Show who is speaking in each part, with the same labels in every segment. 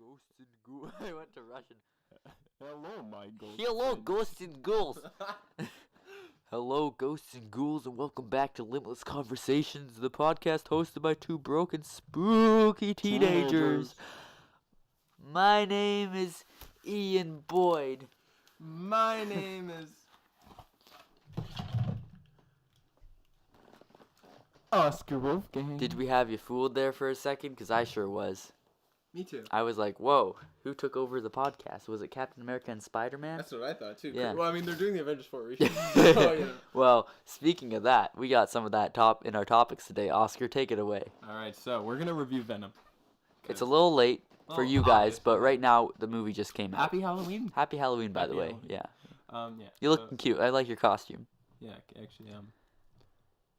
Speaker 1: Ghosts and ghouls. I went to Russian.
Speaker 2: Hello, my ghosts.
Speaker 1: Hello, ghosts and ghouls. Hello, ghosts and ghouls, and welcome back to Limitless Conversations, the podcast hosted by two broken, spooky teenagers. My name is Ian Boyd.
Speaker 2: My name is Oscar Wolfgang.
Speaker 1: Did we have you fooled there for a second? Because I sure was.
Speaker 2: Me too.
Speaker 1: I was like, whoa, who took over the podcast? Was it Captain America and Spider-Man?
Speaker 2: That's what I thought too.
Speaker 1: Yeah.
Speaker 2: Well, I mean, they're doing the Avengers 4 reshoot.
Speaker 1: Well, speaking of that, we got some of that in our topics today. Oscar, take it away.
Speaker 2: All right, so we're gonna review Venom.
Speaker 1: It's a little late for you guys, but right now the movie just came out.
Speaker 2: Happy Halloween.
Speaker 1: Happy Halloween, by
Speaker 2: Happy
Speaker 1: the way.
Speaker 2: Halloween.
Speaker 1: Yeah.
Speaker 2: Yeah.
Speaker 1: You're looking cute. I like your costume.
Speaker 2: Yeah, actually,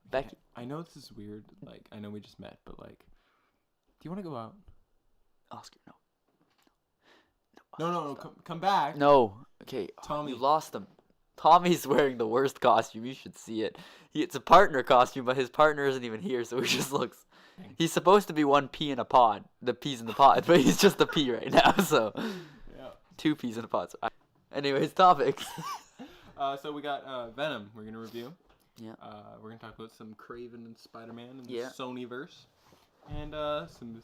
Speaker 1: Becky.
Speaker 2: I know this is weird. Like, I know we just met, but like, do you want to go out?
Speaker 1: Oscar, no.
Speaker 2: No, come back.
Speaker 1: No. Okay.
Speaker 2: Tommy.
Speaker 1: You lost him. Tommy's wearing the worst costume. You should see it. It's a partner costume, but his partner isn't even here, so he just looks... He's supposed to be one pea in a pod. The peas in the pod, but he's just a pea right now, so...
Speaker 2: Yeah.
Speaker 1: Two peas in a pod. So anyways, topics.
Speaker 2: So we got Venom we're going to review.
Speaker 1: Yeah.
Speaker 2: We're going to talk about some Craven and Spider-Man in the
Speaker 1: Yeah.
Speaker 2: Sonyverse. And some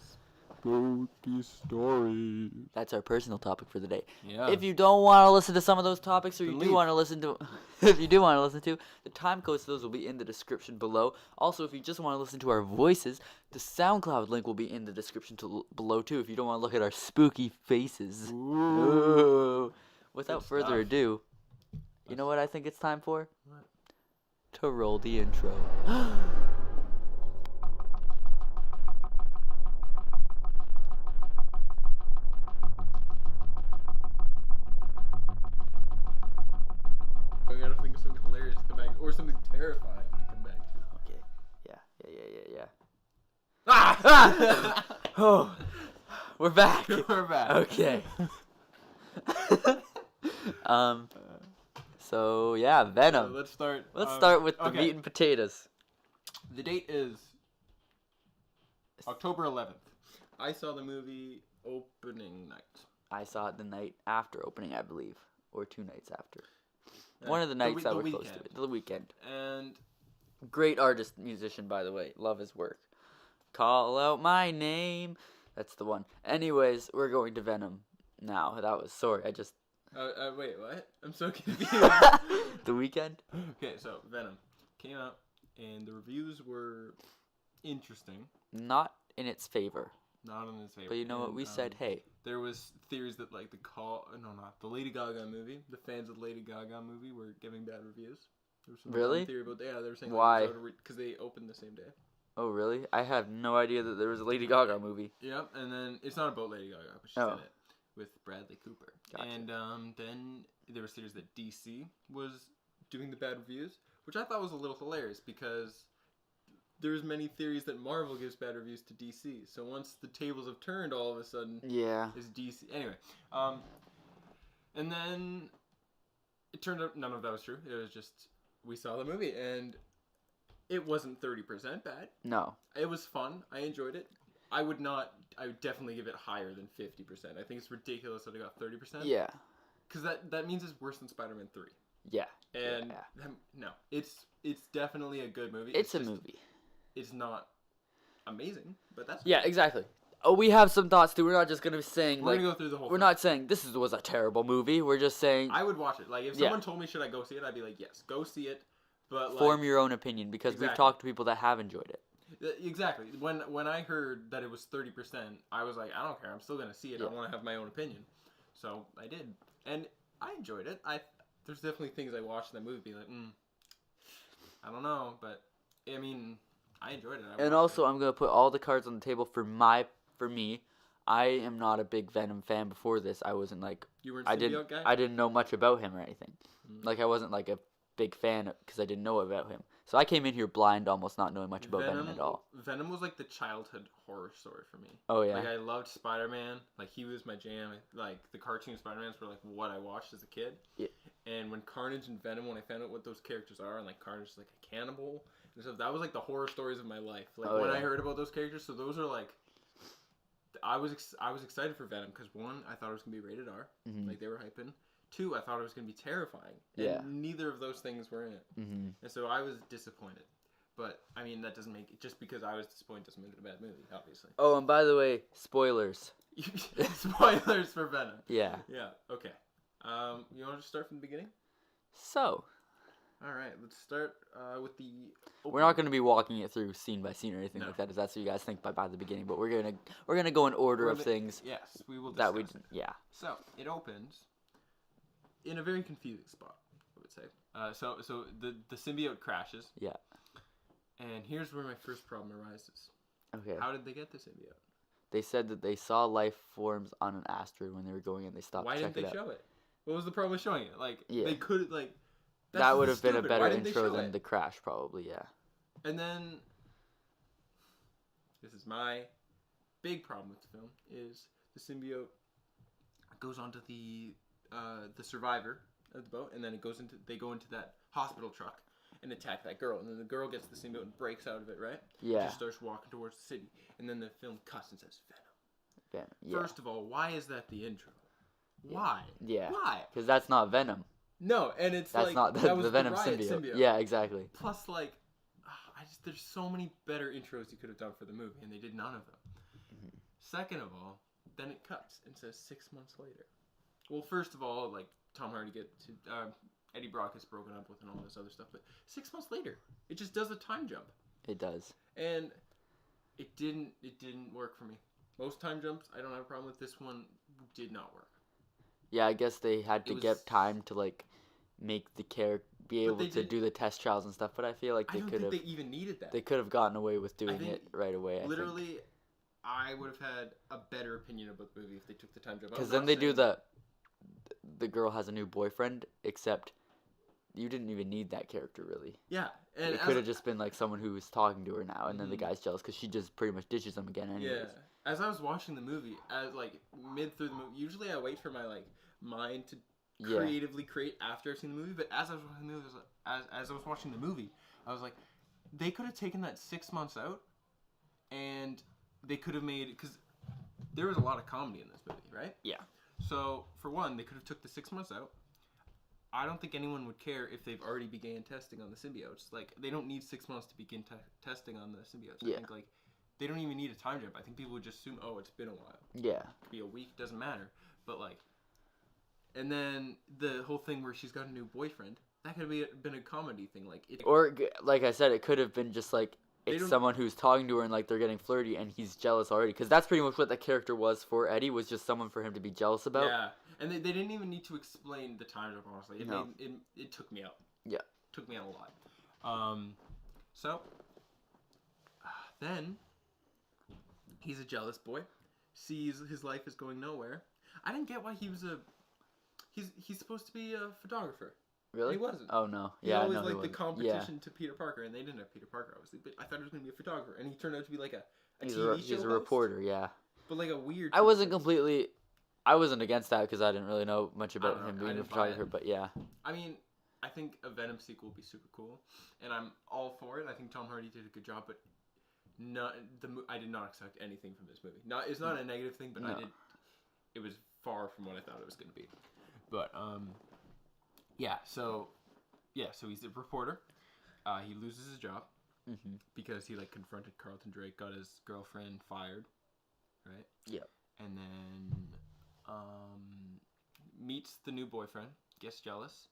Speaker 2: spooky stories.
Speaker 1: That's our personal topic for the day.
Speaker 2: Yeah.
Speaker 1: If you don't want to listen to some of those topics, or
Speaker 2: Then
Speaker 1: you
Speaker 2: leave.
Speaker 1: do want to listen to, if you do want to listen to, the time codes to those will be in the description below. Also, if you just want to listen to our voices, the SoundCloud link will be in the description below too. If you don't want to look at our spooky faces. Ooh. Without
Speaker 2: Good
Speaker 1: further
Speaker 2: stuff.
Speaker 1: ado, you know what I think it's time for?
Speaker 2: What?
Speaker 1: To roll the intro.
Speaker 2: I gotta think of something hilarious to come back to, or something terrifying to come back to.
Speaker 1: Okay. Yeah.
Speaker 2: Ah!
Speaker 1: Oh, we're back.
Speaker 2: We're back.
Speaker 1: Okay. So yeah, Venom.
Speaker 2: Let's start.
Speaker 1: Let's start with the
Speaker 2: okay.
Speaker 1: meat and potatoes.
Speaker 2: The date is October 11th. I saw the movie opening night.
Speaker 1: I saw it the night after opening, I believe, or 2 nights after. One of the nights that were close to it. The weekend.
Speaker 2: And
Speaker 1: Great artist, musician, by the way. Love his work. Call out my name. That's the one. Anyways, we're going to Venom now. I just...
Speaker 2: wait, what? I'm so confused.
Speaker 1: The weekend?
Speaker 2: Okay, so Venom came out, and the reviews were interesting.
Speaker 1: Not in its favor.
Speaker 2: Not in its favor.
Speaker 1: But you know what? We said, hey.
Speaker 2: There was theories that like the Lady Gaga movie, the fans of the Lady Gaga movie were giving bad reviews. There was some
Speaker 1: Really?
Speaker 2: theory about they were saying
Speaker 1: Why?
Speaker 2: Because they opened the same day.
Speaker 1: Oh, really? I have no idea that there was a Lady Gaga movie.
Speaker 2: Yep, and then it's not about Lady Gaga, but she's in it with Bradley Cooper.
Speaker 1: Gotcha.
Speaker 2: And then there was theories that DC was doing the bad reviews, which I thought was a little hilarious because there's many theories that Marvel gives bad reviews to DC. So once the tables have turned, all of a sudden,
Speaker 1: Yeah.
Speaker 2: is DC. Anyway, and then it turned out none of that was true. It was just we saw the movie and it wasn't 30% bad.
Speaker 1: No.
Speaker 2: It was fun. I enjoyed it. I would definitely give it higher than 50%. I think it's ridiculous that it got 30%.
Speaker 1: Yeah.
Speaker 2: Because that means it's worse than Spider-Man 3.
Speaker 1: Yeah.
Speaker 2: And no, it's definitely a good movie.
Speaker 1: It's a
Speaker 2: just,
Speaker 1: movie.
Speaker 2: It's not amazing, but that's
Speaker 1: Yeah, exactly. Oh, we have some thoughts too. We're not just gonna be saying
Speaker 2: We're gonna go through the whole
Speaker 1: We're
Speaker 2: thing.
Speaker 1: not saying this was a terrible movie. We're just saying
Speaker 2: I would watch it. Like if someone told me should I go see it, I'd be like, yes, go see it. But like,
Speaker 1: form your own opinion because we've talked to people that have enjoyed it.
Speaker 2: Exactly. When I heard that it was 30%, I was like, I don't care. I'm still gonna see it.
Speaker 1: Yeah.
Speaker 2: I want to have my own opinion. So I did, and I enjoyed it. There's definitely things I watched in that movie be like, I don't know, but I mean, I enjoyed it.
Speaker 1: And also, I'm gonna put all the cards on the table for me. I am not a big Venom fan. Before this, I wasn't like
Speaker 2: You weren't symbiote guy?
Speaker 1: I didn't know much about him or anything. Like I wasn't like a big fan because I didn't know about him. So I came in here blind, almost not knowing much about Venom at all.
Speaker 2: Venom was like the childhood horror story for me.
Speaker 1: Oh yeah.
Speaker 2: Like I loved Spider-Man. Like he was my jam. Like the cartoon Spider-Mans were like what I watched as a kid.
Speaker 1: Yeah.
Speaker 2: And when Carnage and Venom, when I found out what those characters are, and like Carnage is like a cannibal and stuff, that was like the horror stories of my life. Like when I heard about those characters, so those are like I was excited for Venom because, one, I thought it was going to be rated R, like they were hyping. Two, I thought it was going to be terrifying. And neither of those things were in it. And so I was disappointed. But, I mean, that doesn't make it... Just because I was disappointed doesn't make it a bad movie, obviously.
Speaker 1: Oh, and by the way, spoilers.
Speaker 2: Spoilers for Venom.
Speaker 1: Yeah.
Speaker 2: Yeah, okay. You want to just start from the beginning?
Speaker 1: So...
Speaker 2: All right, let's start with the...
Speaker 1: We're not going to be walking it through scene by scene or anything like that, if that's what you guys think by the beginning. But we're gonna go in order of things.
Speaker 2: Yes, we will discuss it.
Speaker 1: Yeah.
Speaker 2: So, it opens in a very confusing spot, I would say. So the symbiote crashes.
Speaker 1: Yeah.
Speaker 2: And here's where my first problem arises.
Speaker 1: Okay.
Speaker 2: How did they get the symbiote?
Speaker 1: They said that they saw life forms on an asteroid when they were going in. They stopped.
Speaker 2: Why didn't they show it? What was the problem with showing it? Like, they could, like...
Speaker 1: That would have been a better intro than the crash, probably, yeah. And
Speaker 2: then, this is my big problem with the film, is the symbiote goes onto the survivor of the boat, and then they go into that hospital truck and attack that girl, and then the girl gets the symbiote and breaks out of it, right?
Speaker 1: Yeah.
Speaker 2: Just starts walking towards the city, and then the film cuts and says Venom.
Speaker 1: Yeah.
Speaker 2: First of all, why is that the intro? Why?
Speaker 1: Yeah.
Speaker 2: Why?
Speaker 1: Because that's not Venom.
Speaker 2: No, and it's
Speaker 1: that's
Speaker 2: like...
Speaker 1: not the Venom symbiote. Yeah, exactly.
Speaker 2: Plus, like, there's so many better intros you could have done for the movie, and they did none of them. Second of all, then it cuts and says 6 months later. Well, first of all, like, Tom Hardy Eddie Brock is broken up with and all this other stuff, but 6 months later, it just does a time jump.
Speaker 1: It does.
Speaker 2: And it didn't work for me. Most time jumps, I don't have a problem with. This one did not work.
Speaker 1: Yeah, I guess they had to get time to, like, make the character be able to do the test trials and stuff, but I feel like they could have...
Speaker 2: I don't think they even needed that.
Speaker 1: They could have gotten away with doing it right away,
Speaker 2: literally, I would have had a better opinion about the movie if they took the time jump.
Speaker 1: Because then they do the girl has a new boyfriend, except you didn't even need that character, really. Yeah. And it could have just been, like, someone who was talking to her now, and then the guy's jealous, because she just pretty much ditches him again anyways. Yeah.
Speaker 2: As I was watching the movie, mid through the movie, usually I wait for my, like, mind to creatively create after I've seen the movie, but as I was watching the movie, I was like, they could have taken that 6 months out, and they could have made... Because there was a lot of comedy in this movie, right? Yeah. So, for one, they could have took the 6 months out. I don't think anyone would care if they've already began testing on the symbiotes. Like, they don't need 6 months to begin testing on the symbiotes. I think, like, they don't even need a time jump. I think people would just assume, oh, it's been a while. Yeah. It could be a week, doesn't matter. But, like... And then the whole thing where she's got a new boyfriend, that could have been a comedy thing. Or,
Speaker 1: like I said, it could have been just, like, it's someone who's talking to her and, like, they're getting flirty and he's jealous already. Because that's pretty much what the character was for Eddie, was just someone for him to be jealous about.
Speaker 2: Yeah. And they didn't even need to explain the time jump, honestly. It took me out. Yeah. Took me out a lot. So, then, he's a jealous boy. Sees his life is going nowhere. I didn't get why he was He's supposed to be a photographer. Really? He wasn't.
Speaker 1: Oh, no.
Speaker 2: Yeah, he always the competition to Peter Parker, and they didn't have Peter Parker, obviously, but I thought he was going to be a photographer, and he turned out to be like a TV show
Speaker 1: He's a reporter, yeah.
Speaker 2: But like a weird...
Speaker 1: I wasn't against that, because I didn't really know much about him being a photographer, but yeah.
Speaker 2: I mean, I think a Venom sequel would be super cool, and I'm all for it. I think Tom Hardy did a good job, but I did not expect anything from this movie. It's not a negative thing, but it was far from what I thought it was going to be. But, so he's a reporter. He loses his job because he, like, confronted Carlton Drake, got his girlfriend fired, right? Yep. And then, meets the new boyfriend, gets jealous,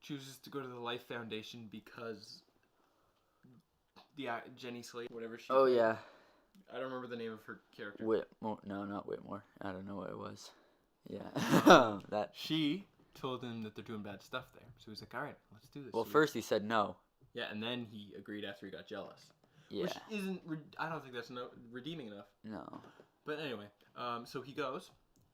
Speaker 2: chooses to go to the Life Foundation because Jenny Slate, whatever she...
Speaker 1: Oh, yeah.
Speaker 2: I don't remember the name of her character.
Speaker 1: Whitmore. No, not Whitmore. I don't know what it was. Yeah.
Speaker 2: She told him that they're doing bad stuff there. So he's like, all right, let's do this.
Speaker 1: Well, first he said no.
Speaker 2: Yeah, and then he agreed after he got jealous. Yeah. Which isn't... I don't think that's redeeming enough. No. But anyway, so he goes.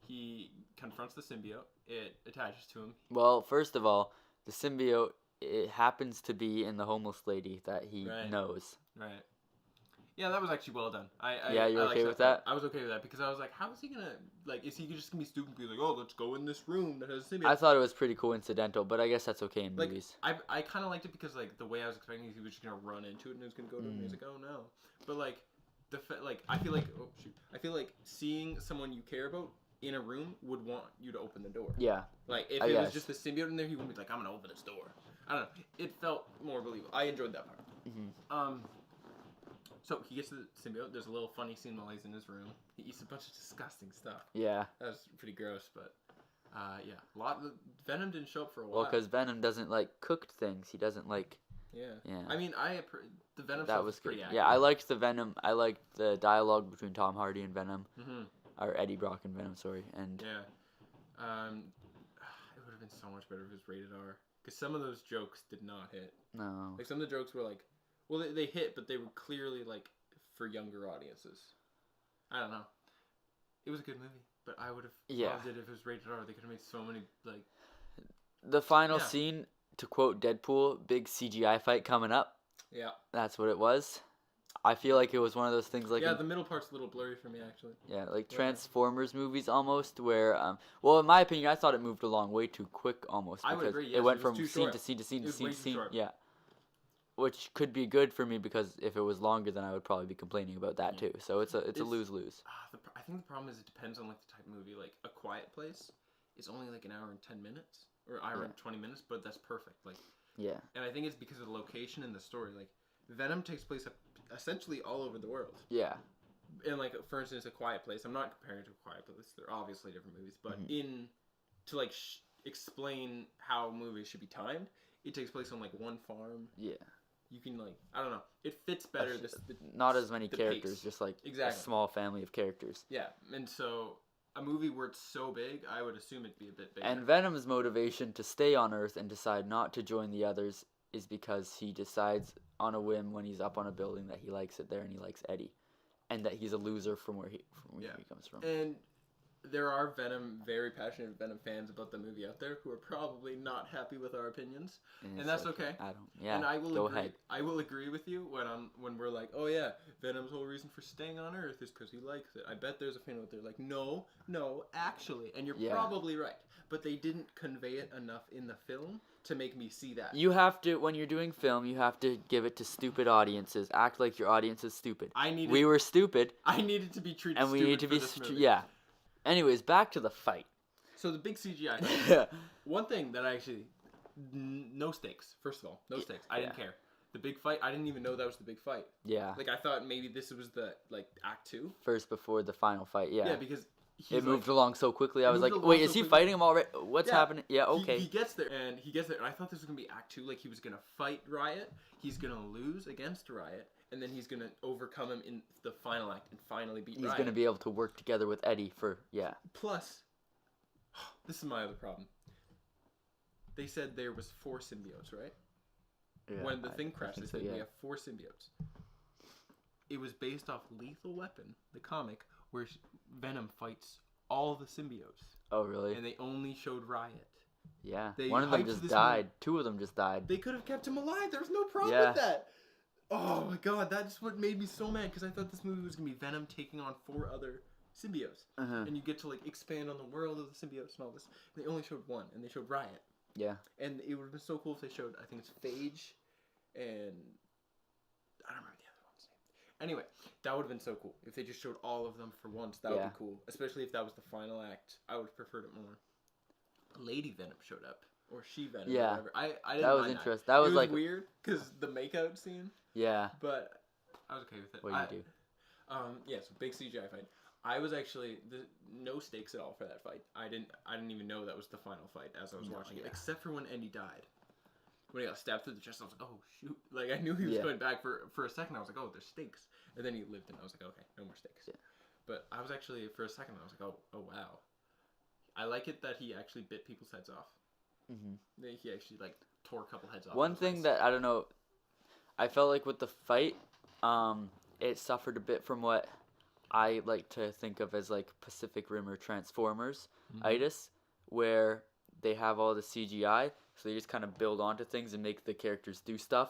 Speaker 2: He confronts the symbiote. It attaches to him.
Speaker 1: Well, first of all, the symbiote, it happens to be in the homeless lady that he knows. Right.
Speaker 2: Yeah, that was actually well done.
Speaker 1: You're okay with that?
Speaker 2: I was okay with that because I was like, how is he gonna, like, is he just gonna be stupid and be like, oh, let's go in this room that has a symbiote?
Speaker 1: I thought it was pretty coincidental, but I guess that's okay in movies.
Speaker 2: I kind of liked it because, like, the way I was expecting he was just gonna run into it and it was gonna go to him and he's like, oh no. But, like, I feel like seeing someone you care about in a room would want you to open the door.
Speaker 1: Yeah.
Speaker 2: Like, if it was just the symbiote in there, he wouldn't be like, I'm gonna open this door. I don't know. It felt more believable. I enjoyed that part.
Speaker 1: Mm-hmm.
Speaker 2: So he gets to the symbiote. There's a little funny scene while he's in his room. He eats a bunch of disgusting stuff.
Speaker 1: Yeah.
Speaker 2: That was pretty gross, but yeah. Venom didn't show up for a while.
Speaker 1: Well, because Venom doesn't like cooked things. He doesn't like.
Speaker 2: Yeah.
Speaker 1: Yeah.
Speaker 2: I mean, the Venom
Speaker 1: that
Speaker 2: stuff
Speaker 1: was
Speaker 2: pretty
Speaker 1: good.
Speaker 2: accurate.
Speaker 1: Yeah, I liked the Venom. I liked the dialogue between Tom Hardy and Venom,
Speaker 2: Mm-hmm.
Speaker 1: or Eddie Brock and Venom. Sorry, and
Speaker 2: Yeah. It would have been so much better if it was rated R. Because some of those jokes did not hit.
Speaker 1: no.
Speaker 2: Like, some of the jokes were like, well, they hit, but they were clearly like for younger audiences. I don't know. It was a good movie, but I would have loved it if it was rated R. They could have made so many like.
Speaker 1: The final scene, to quote Deadpool, big CGI fight coming up.
Speaker 2: Yeah.
Speaker 1: That's what it was. I feel like it was one of those things like...
Speaker 2: Yeah, the middle part's a little blurry for me, actually.
Speaker 1: Yeah, like Transformers movies almost, where... well, in my opinion, I thought it moved along way too quick almost.
Speaker 2: I would agree, yes.
Speaker 1: It went
Speaker 2: It
Speaker 1: from
Speaker 2: was too
Speaker 1: scene
Speaker 2: short.
Speaker 1: to scene to scene to scene to scene.
Speaker 2: Short.
Speaker 1: Yeah. Which could be good for me because if it was longer, then I would probably be complaining about that too. So it's a lose-lose.
Speaker 2: I think the problem is it depends on like the type of movie. Like A Quiet Place is only like an hour and 10 minutes. Or hour and 20 minutes, but that's perfect. Like,
Speaker 1: yeah.
Speaker 2: And I think it's because of the location and the story. Like, Venom takes place essentially all over the world.
Speaker 1: Yeah.
Speaker 2: And like, for instance, A Quiet Place. I'm not comparing it to A Quiet Place. They're obviously different movies, but to like explain how movies should be timed, it takes place on like one farm.
Speaker 1: Yeah.
Speaker 2: You can like, I don't know. It fits better.
Speaker 1: Not as many characters,
Speaker 2: pace.
Speaker 1: just like
Speaker 2: exactly.
Speaker 1: a small family of characters.
Speaker 2: Yeah, and so a movie where it's so big, I would assume it'd be a bit bigger.
Speaker 1: And Venom's motivation to stay on Earth and decide not to join the others is because he decides on a whim when he's up on a building that he likes it there and he likes Eddie. And that he's a loser from where he comes from.
Speaker 2: And there are very passionate Venom fans about the movie out there who are probably not happy with our opinions. And that's okay. And I will agree.
Speaker 1: Ahead.
Speaker 2: I will agree with you when we're like, oh yeah, Venom's whole reason for staying on Earth is because he likes it. I bet there's a fan out there like, no, actually. And you're probably right. But they didn't convey it enough in the film to make me see that.
Speaker 1: You have to, when you're doing film, you have to give it to stupid audiences. Act like your audience is stupid. We were stupid.
Speaker 2: I needed to be treated
Speaker 1: and
Speaker 2: stupid.
Speaker 1: And we need to be Anyways, back to the fight.
Speaker 2: So the big CGI fight. One thing that I actually... No stakes, first of all. No stakes. I didn't care. The big fight, I didn't even know that was the big fight. Yeah. Like, I thought maybe this was the, like, Act 2.
Speaker 1: First before the final fight, yeah.
Speaker 2: Yeah, because...
Speaker 1: It moved along so quickly. I was like, wait, is he fighting him already? What's happening? Yeah, okay.
Speaker 2: He gets there, and I thought this was going to be Act 2. Like, he was going to fight Riot. He's going to lose against Riot. And then he's going to overcome him in the final act and finally beat Riot.
Speaker 1: He's going to be able to work together with Eddie for,
Speaker 2: Plus, this is my other problem. They said there was 4 symbiotes, right? Yeah, when the thing crashed, they said we have 4 symbiotes. It was based off Lethal Weapon, the comic, where Venom fights all the symbiotes.
Speaker 1: Oh, really?
Speaker 2: And they only showed Riot.
Speaker 1: Yeah. One of them just died. 2 of them just died.
Speaker 2: They could have kept him alive. There was no problem with that. Oh my god, that's what made me so mad, because I thought this movie was going to be Venom taking on 4 other symbiotes. And you get to like expand on the world of the symbiotes and all this. They only showed 1, and they showed Riot. Yeah. And it would have been so cool if they showed, I think it's Phage, and I don't remember the other one's name. Anyway, that would have been so cool. If they just showed all of them for once, that would be cool. Especially if that was the final act. I would have preferred it more. Lady Venom showed up. Or She-Venom, or whatever. I didn't
Speaker 1: that was
Speaker 2: mind
Speaker 1: interesting.
Speaker 2: That
Speaker 1: was
Speaker 2: like
Speaker 1: weird,
Speaker 2: because the makeout scene.
Speaker 1: Yeah.
Speaker 2: But I was okay with it.
Speaker 1: What do you do?
Speaker 2: Yeah, so big CGI fight. I was actually no stakes at all for that fight. I didn't even know that was the final fight as I was watching it, except for when Eddie died. When he got stabbed through the chest, I was like, oh shoot! Like I knew he was going back for a second. I was like, oh, there's stakes, and then he lived, and I was like, okay, no more stakes. Yeah. But I was actually for a second, I was like, oh wow. I like it that he actually bit people's heads off. Mm-hmm. He actually like tore a couple heads off.
Speaker 1: One thing that I don't know, I felt like with the fight, it suffered a bit from what I like to think of as like Pacific Rim or Transformers itis, where they have all the CGI, so they just kind of build onto things and make the characters do stuff,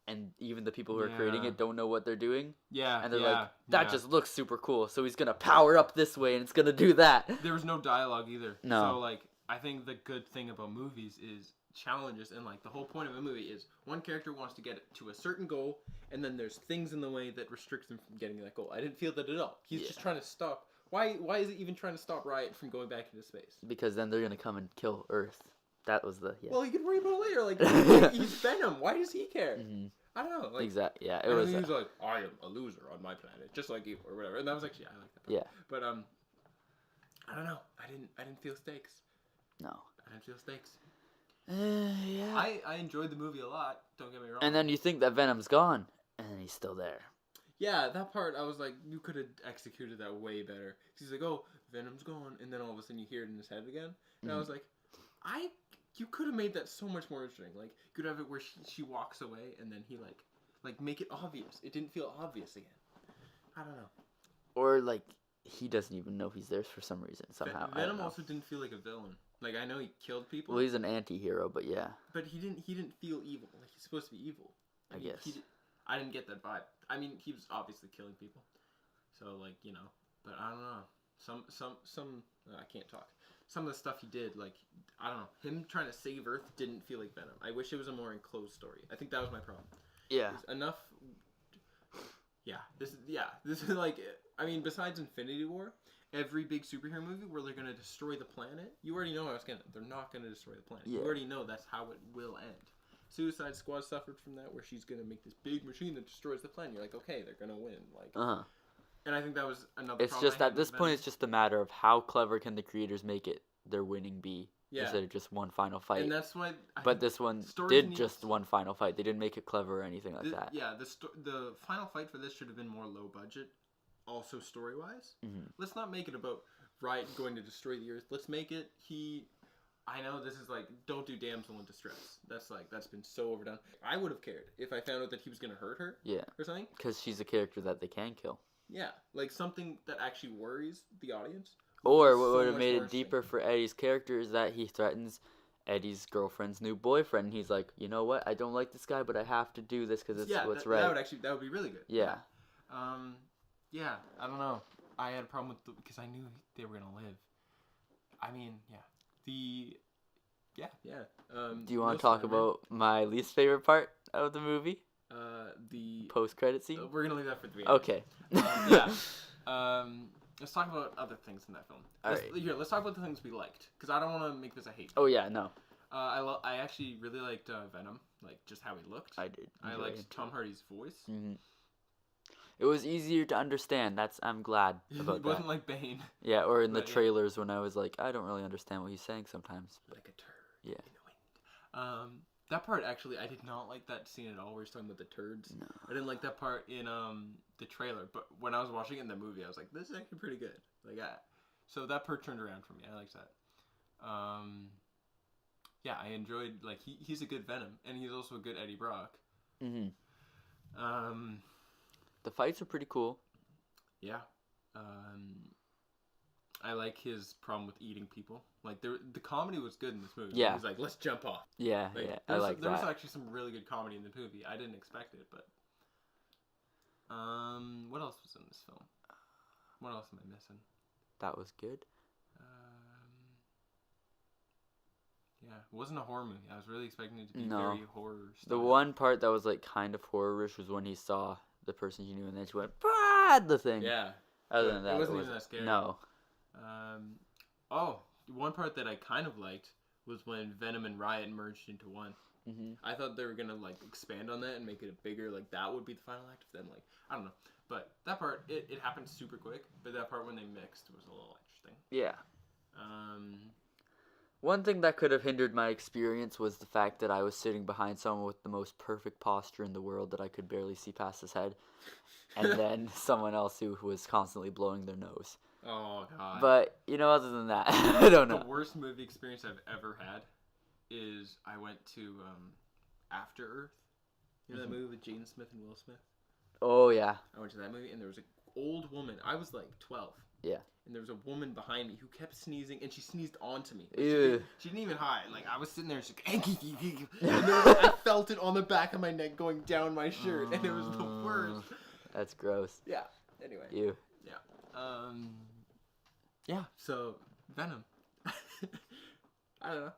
Speaker 1: and even the people who are creating it don't know what they're doing. Yeah, and they're like, that just looks super cool, so he's gonna power up this way and it's gonna do that.
Speaker 2: There was no dialogue either.
Speaker 1: No.
Speaker 2: So like, I think the good thing about movies is challenges, and like the whole point of a movie is one character wants to get to a certain goal, and then there's things in the way that restricts them from getting that goal. I didn't feel that at all. He's just trying to stop. Why is it even trying to stop Riot from going back into space?
Speaker 1: Because then they're gonna come and kill Earth. That was the
Speaker 2: Well, he could worry about it later. Like he's Venom. Why does he care?
Speaker 1: Mm-hmm.
Speaker 2: I don't know. Like,
Speaker 1: exactly. Yeah, it
Speaker 2: and
Speaker 1: was.
Speaker 2: He was like, I am a loser on my planet, just like you, or whatever. And that was actually I like that part.
Speaker 1: Yeah.
Speaker 2: But I don't know. I didn't feel stakes.
Speaker 1: No.
Speaker 2: I didn't feel stakes.
Speaker 1: Yeah.
Speaker 2: I enjoyed the movie a lot. Don't get me wrong.
Speaker 1: And then you think that Venom's gone, and then he's still there.
Speaker 2: Yeah, that part I was like, you could have executed that way better. He's like, oh, Venom's gone, and then all of a sudden you hear it in his head again, and I was like, you could have made that so much more interesting. Like, you could have it where she walks away, and then he like make it obvious. It didn't feel obvious again. I don't know.
Speaker 1: Or like he doesn't even know he's there for some reason somehow.
Speaker 2: Venom also didn't feel like a villain. Like I know he killed people.
Speaker 1: Well, he's an anti-hero, but yeah.
Speaker 2: But he didn't feel evil. Like he's supposed to be evil.
Speaker 1: I guess.
Speaker 2: I didn't get that vibe. I mean, he was obviously killing people. So like, you know, but I don't know. Some I can't talk. Some of the stuff he did, like, I don't know. Him trying to save Earth didn't feel like Venom. I wish it was a more enclosed story. I think that was my problem.
Speaker 1: Yeah.
Speaker 2: Enough. Yeah. This is like, I mean, besides Infinity War, every big superhero movie where they're going to destroy the planet, you already know they're not going to destroy the planet.
Speaker 1: Yeah.
Speaker 2: You already know that's how it will end. Suicide Squad suffered from that, where she's going to make this big machine that destroys the planet. You're like, okay, they're going to win. Like, and I think that was another
Speaker 1: It's
Speaker 2: problem
Speaker 1: just at this point, it's just a matter of how clever can the creators make it their winning be instead of just one final fight.
Speaker 2: And that's why.
Speaker 1: But this one did just one final fight. They didn't make it clever or anything like that.
Speaker 2: Yeah, the final fight for this should have been more low budget, also story wise.
Speaker 1: Mm-hmm.
Speaker 2: Let's not make it about Riot going to destroy the Earth. Let's make it I know this is like, don't do damsel in distress. That's been so overdone. I would have cared if I found out that he was gonna hurt her.
Speaker 1: Yeah.
Speaker 2: Or something.
Speaker 1: Because she's a character that they can kill.
Speaker 2: Yeah, like something that actually worries the audience.
Speaker 1: Or what would have made it deeper for Eddie's character is that he threatens Eddie's girlfriend's new boyfriend. He's like, you know what? I don't like this guy, but I have to do this because it's what's right.
Speaker 2: That would be really good.
Speaker 1: Yeah.
Speaker 2: Yeah. I don't know. I had a problem with because I knew they were gonna live. I mean, yeah.
Speaker 1: Do you want to talk about my least favorite part of the movie?
Speaker 2: The
Speaker 1: post-credit scene?
Speaker 2: We're going to leave that for the end.
Speaker 1: Okay.
Speaker 2: Let's talk about other things in that film. Let's talk about the things we liked, because I don't want to make this a hate.
Speaker 1: Oh, yeah, no.
Speaker 2: I actually really liked Venom, like just how he looked.
Speaker 1: I did.
Speaker 2: I liked Tom Hardy's voice.
Speaker 1: Mm-hmm. It was easier to understand. I'm glad about that.
Speaker 2: It wasn't like Bane.
Speaker 1: Yeah, or in the trailers when I was like, I don't really understand what he's saying sometimes.
Speaker 2: Like a turd.
Speaker 1: Yeah.
Speaker 2: In the wind. That part actually, I did not like that scene at all. Where he's talking about the turds.
Speaker 1: No.
Speaker 2: I didn't like that part in the trailer, but when I was watching it in the movie, I was like, this is actually pretty good. Like, so that part turned around for me. I liked that. Yeah, I enjoyed like he's a good Venom, and he's also a good Eddie Brock.
Speaker 1: Mm-hmm. The fights are pretty cool.
Speaker 2: Yeah. I like his problem with eating people. Like the comedy was good in this movie.
Speaker 1: Yeah.
Speaker 2: He's like, let's jump off.
Speaker 1: Yeah, I like that.
Speaker 2: There was actually some really good comedy in the movie. I didn't expect it, but what else was in this film? What else am I missing?
Speaker 1: That was good.
Speaker 2: Yeah, it wasn't a horror movie. I was really expecting it to be very horror style.
Speaker 1: The one part that was like kind of horror-ish was when he saw the person he knew, and then she went, "Brad!" the thing.
Speaker 2: Yeah.
Speaker 1: Other than that,
Speaker 2: it wasn't even that scary.
Speaker 1: No.
Speaker 2: One part that I kind of liked was when Venom and Riot merged into one.
Speaker 1: Mm-hmm.
Speaker 2: I thought they were gonna like expand on that and make it a bigger, like that would be the final act. Then like I don't know, but that part it happened super quick. But that part when they mixed was a little interesting.
Speaker 1: Yeah. One thing that could have hindered my experience was the fact that I was sitting behind someone with the most perfect posture in the world that I could barely see past his head, and then someone else who was constantly blowing their nose.
Speaker 2: Oh, God.
Speaker 1: But, other than that, I don't know.
Speaker 2: The worst movie experience I've ever had is I went to After Earth. You know that movie with Jaden Smith and Will Smith?
Speaker 1: Oh, yeah.
Speaker 2: I went to that movie, and there was an old woman. I was like 12.
Speaker 1: Yeah.
Speaker 2: And there was a woman behind me who kept sneezing, and she sneezed onto me. Like, she didn't even hide. Like, I was sitting there, and she's like, and I felt it on the back of my neck going down my shirt, and it was the worst.
Speaker 1: That's gross.
Speaker 2: Yeah. Anyway.
Speaker 1: Ew.
Speaker 2: Yeah. Yeah. So Venom. I don't know.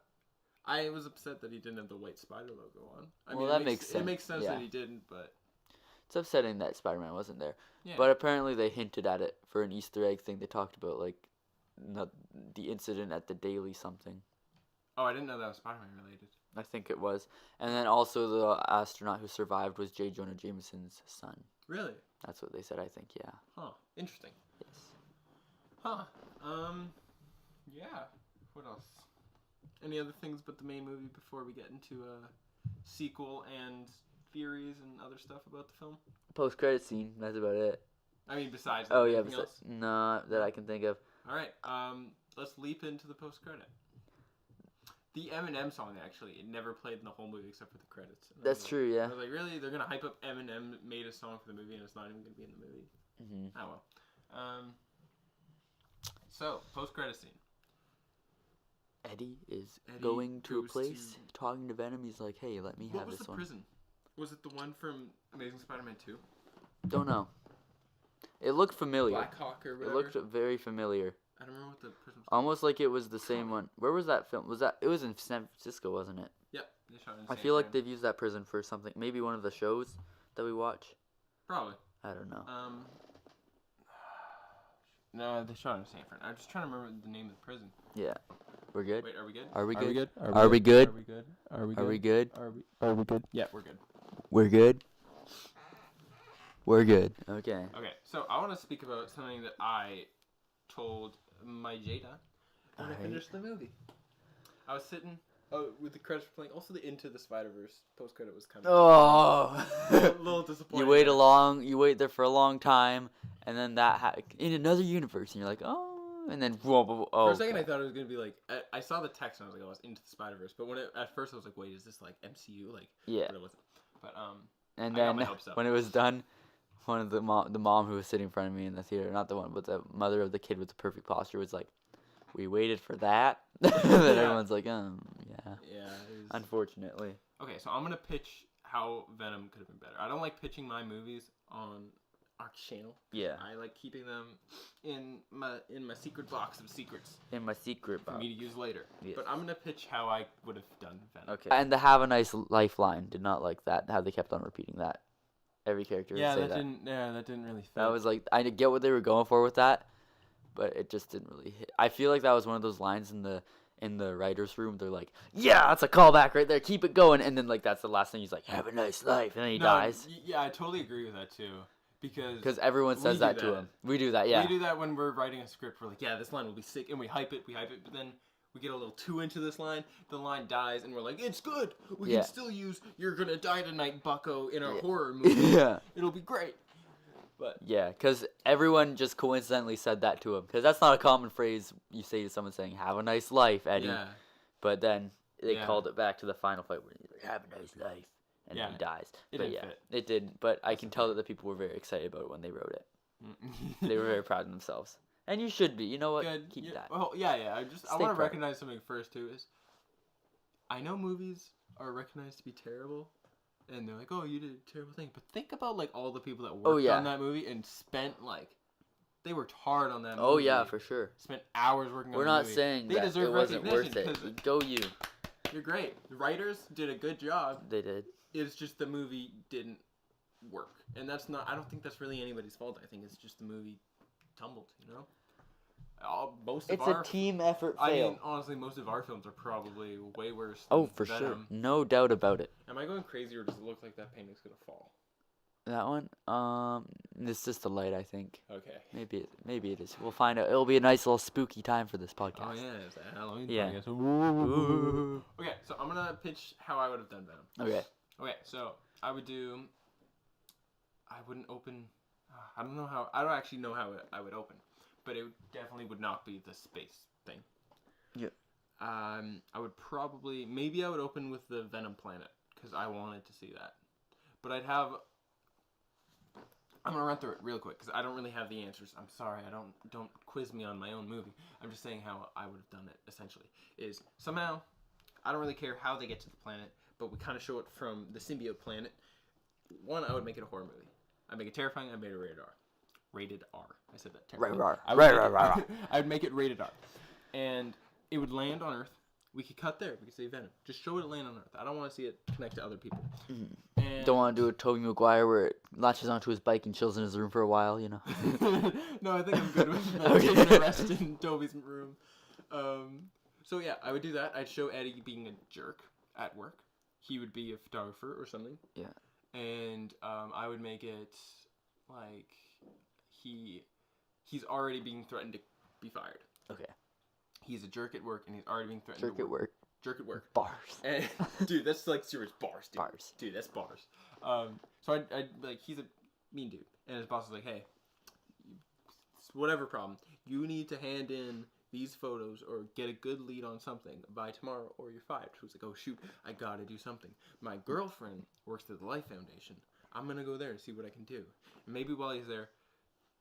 Speaker 2: I was upset that he didn't have the white Spider logo on.
Speaker 1: That makes sense.
Speaker 2: It makes sense
Speaker 1: Yeah.
Speaker 2: that he didn't, but
Speaker 1: It's upsetting that Spider-Man wasn't there.
Speaker 2: yeah.
Speaker 1: But apparently they hinted at it for an Easter egg thing. They talked about like the incident at the Daily something.
Speaker 2: Oh, I didn't know that was Spider-Man related.
Speaker 1: I think it was. And then also the astronaut who survived was J. Jonah Jameson's son.
Speaker 2: Really?
Speaker 1: That's what they said, I think, yeah.
Speaker 2: Huh. Interesting.
Speaker 1: Yes.
Speaker 2: Huh. Yeah. What else? Any other things but the main movie before we get into a sequel and theories and other stuff about the film?
Speaker 1: Post-credit scene, that's about it.
Speaker 2: I mean, besides
Speaker 1: Oh, yeah,
Speaker 2: anything else?
Speaker 1: not that I can think of.
Speaker 2: All right. Let's leap into the post-credit. The Eminem song, actually, it never played in the whole movie except for the credits. And
Speaker 1: That's true, yeah.
Speaker 2: I was like, really? They're going to hype up Eminem made a song for the movie and it's not even going to be in the movie?
Speaker 1: Mm-hmm.
Speaker 2: Oh, well. So, post-credit scene.
Speaker 1: Eddie is
Speaker 2: Eddie
Speaker 1: going to a
Speaker 2: goes
Speaker 1: place, talking to Venom. He's like, hey, let me
Speaker 2: What
Speaker 1: have
Speaker 2: was
Speaker 1: this
Speaker 2: the
Speaker 1: one.
Speaker 2: prison? Was it the one from Amazing Spider-Man 2?
Speaker 1: Don't know. It looked familiar.
Speaker 2: Black Hawk or
Speaker 1: It
Speaker 2: whatever?
Speaker 1: looked very familiar.
Speaker 2: I don't remember what the prison was.
Speaker 1: Almost like it was the same one. Where was that film? It was in San Francisco, wasn't it?
Speaker 2: Yep. They shot it in
Speaker 1: I
Speaker 2: San
Speaker 1: feel like
Speaker 2: Fran.
Speaker 1: they've used that prison for something. Maybe one of the shows that we watch.
Speaker 2: Probably.
Speaker 1: I don't know.
Speaker 2: No, they shot it in San Fran. I'm just trying to remember the name of the prison.
Speaker 1: Yeah. We're good?
Speaker 2: Wait, are we good?
Speaker 1: Are we good?
Speaker 2: Are we good?
Speaker 1: Are we good?
Speaker 2: Are we good?
Speaker 1: Are we good?
Speaker 2: Are we good? Yeah, we're good.
Speaker 1: We're good? We're good. Okay.
Speaker 2: Okay, so I want to speak about something that I told my Jada when I
Speaker 1: Alright.
Speaker 2: finished the movie. I was sitting with the credits playing. Also, the Into the Spider-Verse post-credit was kind of
Speaker 1: Oh.
Speaker 2: a little disappointing.
Speaker 1: You wait there for a long time, and then in another universe, and you're like, oh, and then whoa,
Speaker 2: For a second, I thought it was gonna be like I saw the text and I was like, oh, it's Into the Spider-Verse. But at first I was like, wait, is this like MCU? Like,
Speaker 1: yeah.
Speaker 2: but it wasn't. But
Speaker 1: And
Speaker 2: I got
Speaker 1: then
Speaker 2: my hopes up.
Speaker 1: when it was done, one of the mom who was sitting in front of me in the theater, not the one, but the mother of the kid with the perfect posture was like, we waited for that. Then everyone's like, yeah.
Speaker 2: Yeah. It was...
Speaker 1: Unfortunately.
Speaker 2: Okay, so I'm gonna pitch how Venom could have been better. I don't like pitching my movies on our channel.
Speaker 1: Yeah.
Speaker 2: I like keeping them in my secret box of secrets
Speaker 1: In my secret
Speaker 2: for
Speaker 1: box.
Speaker 2: me to use later.
Speaker 1: Yes.
Speaker 2: But I'm gonna pitch how I would have done Venom.
Speaker 1: Okay. And the "Have a Nice Life" line did not like that. How they kept on repeating that. Every character would say that.
Speaker 2: that didn't really fit.
Speaker 1: That was like, I get what they were going for with that, but it just didn't really hit. I feel like that was one of those lines in the writer's room. They're like, yeah, that's a callback right there. Keep it going. And then like that's the last thing. He's like, have a nice life, and then he dies.
Speaker 2: Yeah, I totally agree with that too. Because
Speaker 1: Everyone
Speaker 2: we
Speaker 1: says
Speaker 2: do
Speaker 1: that to
Speaker 2: that.
Speaker 1: him. We do that, yeah.
Speaker 2: we do that when we're writing a script. We're like, yeah, this line will be sick, and we hype it, but then we get a little too into this line, the line dies, and we're like, it's good. We
Speaker 1: Yeah.
Speaker 2: can still use "You're gonna die tonight, Bucko" in a
Speaker 1: Yeah.
Speaker 2: horror movie.
Speaker 1: Yeah.
Speaker 2: It'll be great. But
Speaker 1: Yeah, because everyone just coincidentally said that to him. Because that's not a common phrase you say to someone saying, have a nice life, Eddie.
Speaker 2: yeah,
Speaker 1: But then they
Speaker 2: Yeah.
Speaker 1: called it back to the final fight where he's like, have a nice life. And
Speaker 2: Yeah.
Speaker 1: then he dies.
Speaker 2: It
Speaker 1: But
Speaker 2: didn't
Speaker 1: yeah,
Speaker 2: fit.
Speaker 1: it didn't. But I can tell that the people were very excited about it when they wrote it. They were very proud of themselves. And you should be. You know what?
Speaker 2: good.
Speaker 1: Keep
Speaker 2: yeah.
Speaker 1: that.
Speaker 2: Well, yeah. I
Speaker 1: Stay
Speaker 2: want to
Speaker 1: proud.
Speaker 2: recognize something first too. Is I know movies are recognized to be terrible, and they're like, oh, you did a terrible thing. But think about like all the people that worked
Speaker 1: yeah.
Speaker 2: on that movie and spent like they worked hard on that movie.
Speaker 1: Oh, yeah, for sure.
Speaker 2: Spent hours working on
Speaker 1: We're
Speaker 2: the
Speaker 1: not
Speaker 2: movie.
Speaker 1: saying
Speaker 2: They
Speaker 1: that
Speaker 2: deserve
Speaker 1: it wasn't worth
Speaker 2: recognition
Speaker 1: it.
Speaker 2: 'cause
Speaker 1: Go you.
Speaker 2: You're great. The writers did a good job.
Speaker 1: They did.
Speaker 2: It's just the movie didn't work, and that's not. I don't think that's really anybody's fault. I think it's just the movie tumbled. You know, most of
Speaker 1: It's
Speaker 2: our
Speaker 1: a team effort
Speaker 2: I
Speaker 1: fail.
Speaker 2: mean, honestly, most of our films are probably way worse.
Speaker 1: Oh,
Speaker 2: than
Speaker 1: for sure.
Speaker 2: Venom.
Speaker 1: No doubt about it.
Speaker 2: Am I going crazy, or does it look like that painting's gonna fall?
Speaker 1: That one? It's just the light, I think.
Speaker 2: Okay.
Speaker 1: Maybe it is. We'll find out. It'll be a nice little spooky time for this podcast.
Speaker 2: Oh yeah, it's a Halloween.
Speaker 1: Yeah.
Speaker 2: podcast.
Speaker 1: Ooh.
Speaker 2: Okay, so I'm gonna pitch how I would have done Venom.
Speaker 1: Okay.
Speaker 2: Okay, so I wouldn't open. I don't know how. I don't actually know how I would open, but it definitely would not be the space thing.
Speaker 1: Yeah.
Speaker 2: I would probably maybe I would open with the Venom planet because I wanted to see that, but I'd have. I'm gonna run through it real quick because I don't really have the answers. I'm sorry, I don't quiz me on my own movie. I'm just saying how I would have done it. Essentially, is somehow I don't really care how they get to the planet, but we kind of show it from the symbiote planet. One, I would make it a horror movie. I'd make it terrifying. I'd make it rated R. Rated R. I said that terribly. I would make it rated R. And it would land on Earth, we could cut there. We could say Venom. Just show it land on Earth. I don't want to see it connect to other people.
Speaker 1: Mm-hmm.
Speaker 2: And
Speaker 1: Don't want to do a Tobey Maguire where it latches onto his bike and chills in his room for a while, you know.
Speaker 2: No, I think I'm good with that.
Speaker 1: Okay.
Speaker 2: Taking a rest in Toby's room. So yeah, I would do that. I'd show Eddie being a jerk at work. He would be a photographer or something.
Speaker 1: Yeah.
Speaker 2: And I would make it like he's already being threatened to be fired.
Speaker 1: Okay.
Speaker 2: He's a jerk at work, and he's already being threatened.
Speaker 1: Jerk at work.
Speaker 2: Jerk at work.
Speaker 1: Bars.
Speaker 2: And, dude, that's like serious bars, dude.
Speaker 1: Bars.
Speaker 2: Dude, that's bars. So I like he's a mean dude, and his boss is like, hey, whatever problem, you need to hand in these photos or get a good lead on something by tomorrow, or you're fired. So he's like, oh shoot, I gotta do something. My girlfriend works at the Life Foundation. I'm gonna go there and see what I can do. And maybe while he's there,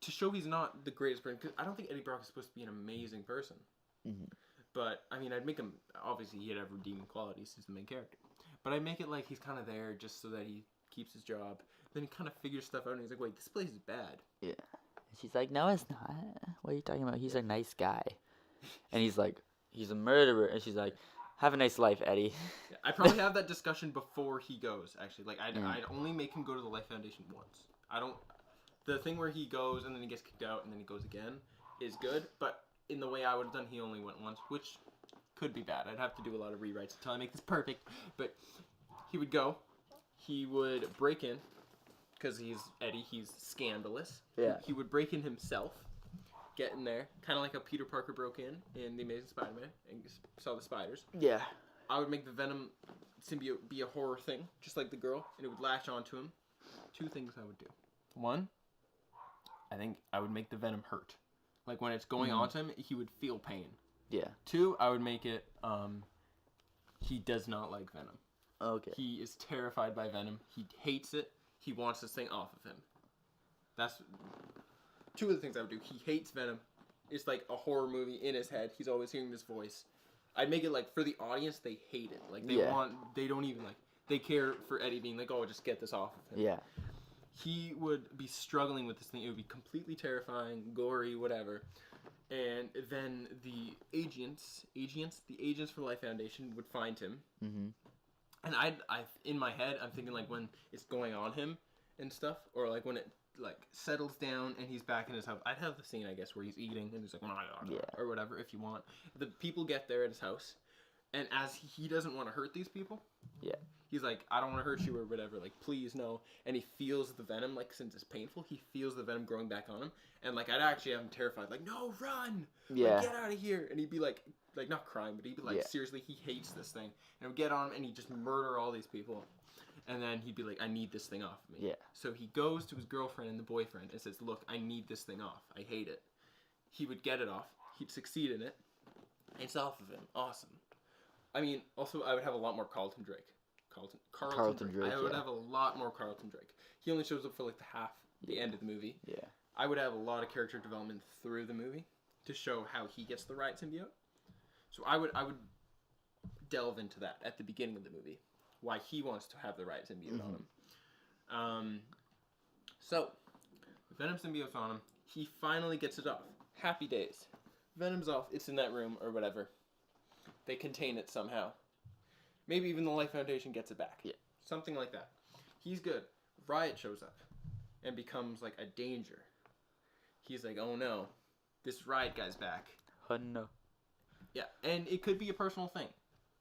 Speaker 2: to show he's not the greatest person, because I don't think Eddie Brock is supposed to be an amazing person.
Speaker 1: Mm-hmm.
Speaker 2: But, I mean, I'd make him, obviously he'd have redeeming qualities, he's the main character. But I'd make it like he's kind of there just so that he keeps his job. Then he kind of figures stuff out and he's like, wait, this place is bad.
Speaker 1: Yeah. And she's like, no, it's not. What are you talking about? He's a nice guy. And he's like, he's a murderer. And she's like, have a nice life, Eddie.
Speaker 2: Yeah, I probably have that discussion before he goes, actually. Like, I'd only make him go to the Life Foundation once. The thing where he goes and then he gets kicked out and then he goes again is good, but in the way I would have done, he only went once, which could be bad. I'd have to do a lot of rewrites until I make this perfect. But he would go. He would break in, because he's Eddie. He's scandalous.
Speaker 1: Yeah.
Speaker 2: He would break in himself, get in there, kind of like how Peter Parker broke in The Amazing Spider-Man and saw the spiders.
Speaker 1: Yeah.
Speaker 2: I would make the Venom symbiote be a horror thing, just like the girl, and it would latch onto him. Two things I would do. One, I think I would make the Venom hurt. Like, when it's going onto him, he would feel pain.
Speaker 1: Yeah.
Speaker 2: Two, I would make it, he does not like Venom.
Speaker 1: Okay.
Speaker 2: He is terrified by Venom. He hates it. He wants this thing off of him. That's two of the things I would do. He hates Venom. It's like a horror movie in his head. He's always hearing this voice. I'd make it like, for the audience, they hate it. Like, they don't even, like, they care for Eddie being like, oh, just get this off of him.
Speaker 1: Yeah.
Speaker 2: He would be struggling with this thing. It would be completely terrifying, gory, whatever. And then the agents from Life Foundation would find him.
Speaker 1: Mm-hmm.
Speaker 2: And I in my head, I'm thinking like when it's going on him and stuff, or like when it like settles down and he's back in his house. I'd have the scene, I guess, where he's eating and he's like, or whatever, if you want. The people get there at his house, and as he doesn't want to hurt these people.
Speaker 1: Yeah.
Speaker 2: He's like, I don't want to hurt you or whatever. Like, please, no. And he feels the venom, like, since it's painful, he feels the venom growing back on him. And, like, I'd actually have him terrified. Like, no, run!
Speaker 1: Yeah.
Speaker 2: Like, get out of here! And he'd be like, not crying, but he'd be like, seriously, he hates this thing. And it would get on him, and he'd just murder all these people. And then he'd be like, I need this thing off of me.
Speaker 1: Yeah.
Speaker 2: So he goes to his girlfriend and the boyfriend and says, look, I need this thing off. I hate it. He would get it off. He'd succeed in it. It's off of him. Awesome. I mean, also, I would have a lot more Carlton Drake. Carlton Drake. I would have a lot more Carlton Drake. He only shows up for like the end of the movie. Yeah. I would have a lot of character development through the movie to show how he gets the right symbiote. So I would delve into that at the beginning of the movie, why he wants to have the right symbiote on him. So Venom symbiote's on him. He finally gets it off. Happy days. Venom's off. It's in that room or whatever. They contain it somehow. Maybe even the Life Foundation gets it back. Yeah. Something like that. He's good. Riot shows up and becomes like a danger. He's like, oh no, this Riot guy's back.
Speaker 1: Oh no.
Speaker 2: Yeah, and it could be a personal thing.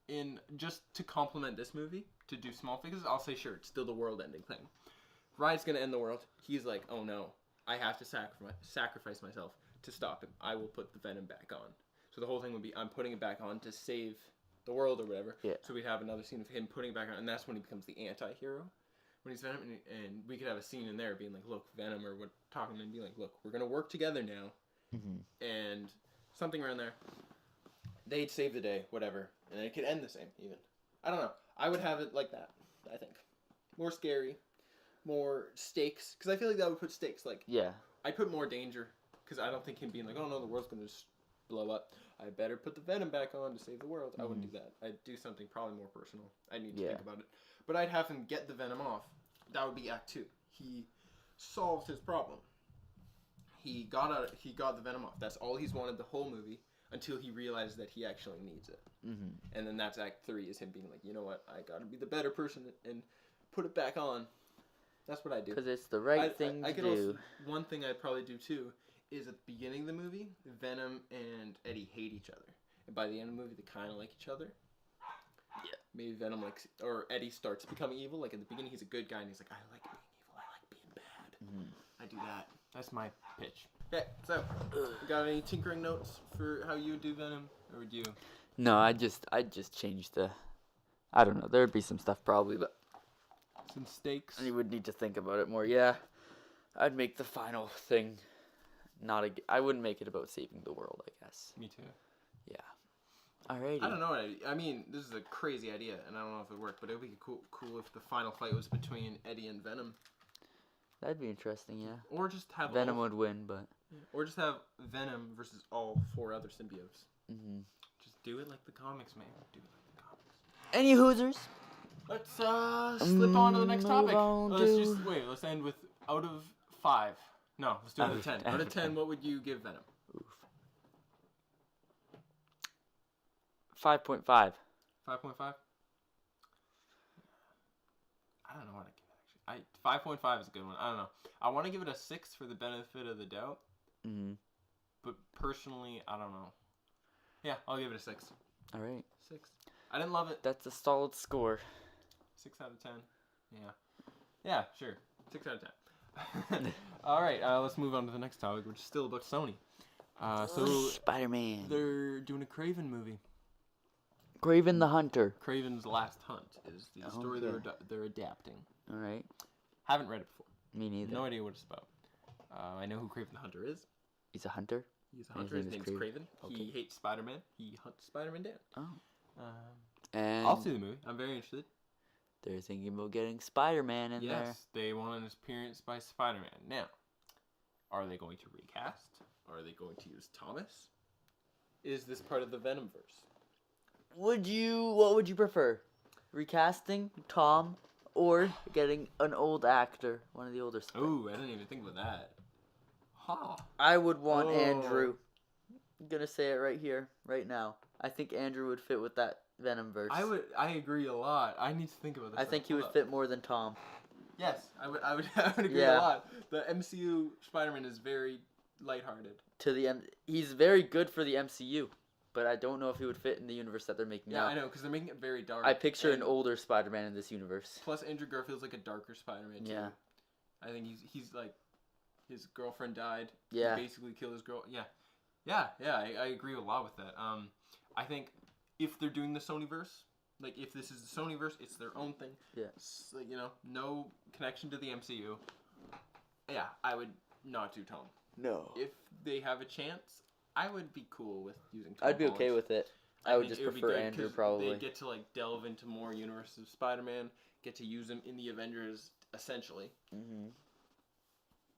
Speaker 2: In just to complement this movie, to do small fixes, I'll say sure, it's still the world-ending thing. Riot's gonna end the world. He's like, oh no, I have to sacrifice myself to stop him. I will put the Venom back on. So the whole thing would be, I'm putting it back on to save the world or whatever. Yeah. So we'd have another scene of him putting it back on, and that's when he becomes the anti-hero. When he's Venom, and we could have a scene in there being like, look, Venom, or what, talking to him and being like, look, we're gonna work together now, and something around there. They'd save the day, whatever, and it could end the same, even. I don't know. I would have it like that, I think. More scary, more stakes, because I feel like that would put stakes, like, I'd put more danger, because I don't think him being like, oh no, the world's gonna just blow up. I better put the Venom back on to save the world. I wouldn't do that. I'd do something probably more personal. I need to think about it. But I'd have him get the Venom off. That would be Act 2. He solved his problem. He got the Venom off. That's all he's wanted the whole movie. until he realizes that he actually needs it.
Speaker 1: Mm-hmm.
Speaker 2: And then that's Act 3 is him being like, you know what, I gotta be the better person and put it back on. That's what I do.
Speaker 1: Because it's the right thing to do.
Speaker 2: Also, one thing I'd probably do too is at the beginning of the movie, Venom and Eddie hate each other. And by the end of the movie, they kind of like each other.
Speaker 1: Yeah.
Speaker 2: Maybe Venom or Eddie starts becoming evil. Like at the beginning, he's a good guy and he's like, I like being evil. I like being bad.
Speaker 1: Mm-hmm.
Speaker 2: I do that. That's my pitch. Okay, so, got any tinkering notes for how you would do Venom? Or would you?
Speaker 1: No, I just changed the... I don't know. There would be some stuff probably, but...
Speaker 2: Some stakes?
Speaker 1: You would need to think about it more. Yeah. I'd make the final thing I wouldn't make it about saving the world, I guess.
Speaker 2: Me too.
Speaker 1: Yeah. Alrighty.
Speaker 2: I don't know. I mean, this is a crazy idea, and I don't know if it would work, but it would be cool if the final fight was between Eddie and Venom.
Speaker 1: That'd be interesting, yeah.
Speaker 2: Or just have
Speaker 1: Venom would win, but...
Speaker 2: Or just have Venom versus all 4 other symbiotes.
Speaker 1: Mm-hmm.
Speaker 2: Just do it like the comics, man. Do it like the comics.
Speaker 1: Any Hoosers?
Speaker 2: Let's slip on to the next topic. Let's end with out of 5. No, let's do it out of 10. Out of 10, what would you give Venom?
Speaker 1: Oof. 5.5.
Speaker 2: 5.5? I don't know what I give it, actually. 5.5 is a good one. I don't know. I want to give it a 6 for the benefit of the doubt.
Speaker 1: Mm-hmm.
Speaker 2: But personally, I don't know. Yeah, I'll give it a 6.
Speaker 1: All right.
Speaker 2: 6. I didn't love it.
Speaker 1: That's a solid score.
Speaker 2: 6 out of 10. Yeah. Yeah, sure. 6 out of 10. All right, let's move on to the next topic, which is still about Sony. So
Speaker 1: Spider-Man.
Speaker 2: They're doing a Kraven movie.
Speaker 1: Kraven the Hunter.
Speaker 2: Kraven's Last Hunt is the story they're adapting.
Speaker 1: All right.
Speaker 2: Haven't read it before.
Speaker 1: Me neither.
Speaker 2: No idea what it's about. I know who Kraven the Hunter is.
Speaker 1: He's a hunter?
Speaker 2: He's a hunter. His name's Kraven.
Speaker 1: Okay.
Speaker 2: He hates Spider-Man. He hunts Spider-Man down.
Speaker 1: Oh. And
Speaker 2: I'll see the movie. I'm very interested.
Speaker 1: They're thinking about getting Spider-Man in there.
Speaker 2: Yes, they want an appearance by Spider-Man. Now, are they going to recast? Are they going to use Thomas? Is this part of the Venomverse?
Speaker 1: What would you prefer? Recasting Tom or getting an old actor, one of the older Spider-Man?
Speaker 2: Ooh, I didn't even think about that. Huh.
Speaker 1: I would want Andrew. I'm gonna say it right here, right now. I think Andrew would fit with that Venomverse.
Speaker 2: I agree a lot. I need to think about this.
Speaker 1: I think he would fit more than Tom.
Speaker 2: Yes, I would agree a lot. The MCU Spider-Man is very lighthearted.
Speaker 1: He's very good for the MCU, but I don't know if he would fit in the universe that they're making now.
Speaker 2: Yeah, I know, because they're making it very dark.
Speaker 1: I picture an older Spider-Man in this universe.
Speaker 2: Plus, Andrew Garfield's like a darker Spider-Man too.
Speaker 1: Yeah.
Speaker 2: I think he's like, his girlfriend died.
Speaker 1: Yeah.
Speaker 2: He basically killed his girl. Yeah. I agree a lot with that. I think if they're doing the Sonyverse, like if this is the Sonyverse, it's their own thing.
Speaker 1: Yeah.
Speaker 2: So, no connection to the MCU. Yeah, I would not do Tom.
Speaker 1: No.
Speaker 2: If they have a chance, I would be cool with using Tom
Speaker 1: I'd be okay with it. I would just prefer Andrew, probably.
Speaker 2: They get to delve into more universes of Spider-Man, get to use him in the Avengers, essentially.
Speaker 1: Mm-hmm.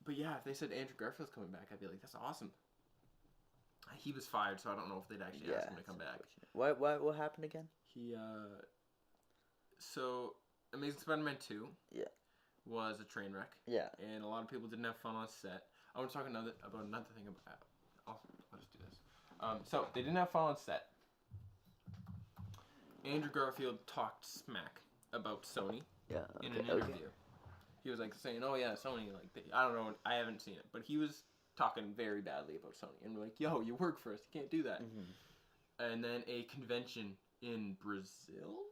Speaker 2: But yeah, if they said Andrew Garfield's coming back, I'd be like, that's awesome. He was fired, so I don't know if they'd actually ask him to come back.
Speaker 1: What happened again?
Speaker 2: So Amazing Spider-Man 2 was a train wreck.
Speaker 1: Yeah.
Speaker 2: And a lot of people didn't have fun on set. I want to talk about another thing about... I'll just do this. So, they didn't have fun on set. Andrew Garfield talked smack about Sony in an interview. Okay. He was saying, oh yeah, Sony, I don't know, I haven't seen it, but he was talking very badly about Sony. And we're like, yo, you work for us, you can't do that. Mm-hmm. And then a convention in Brazil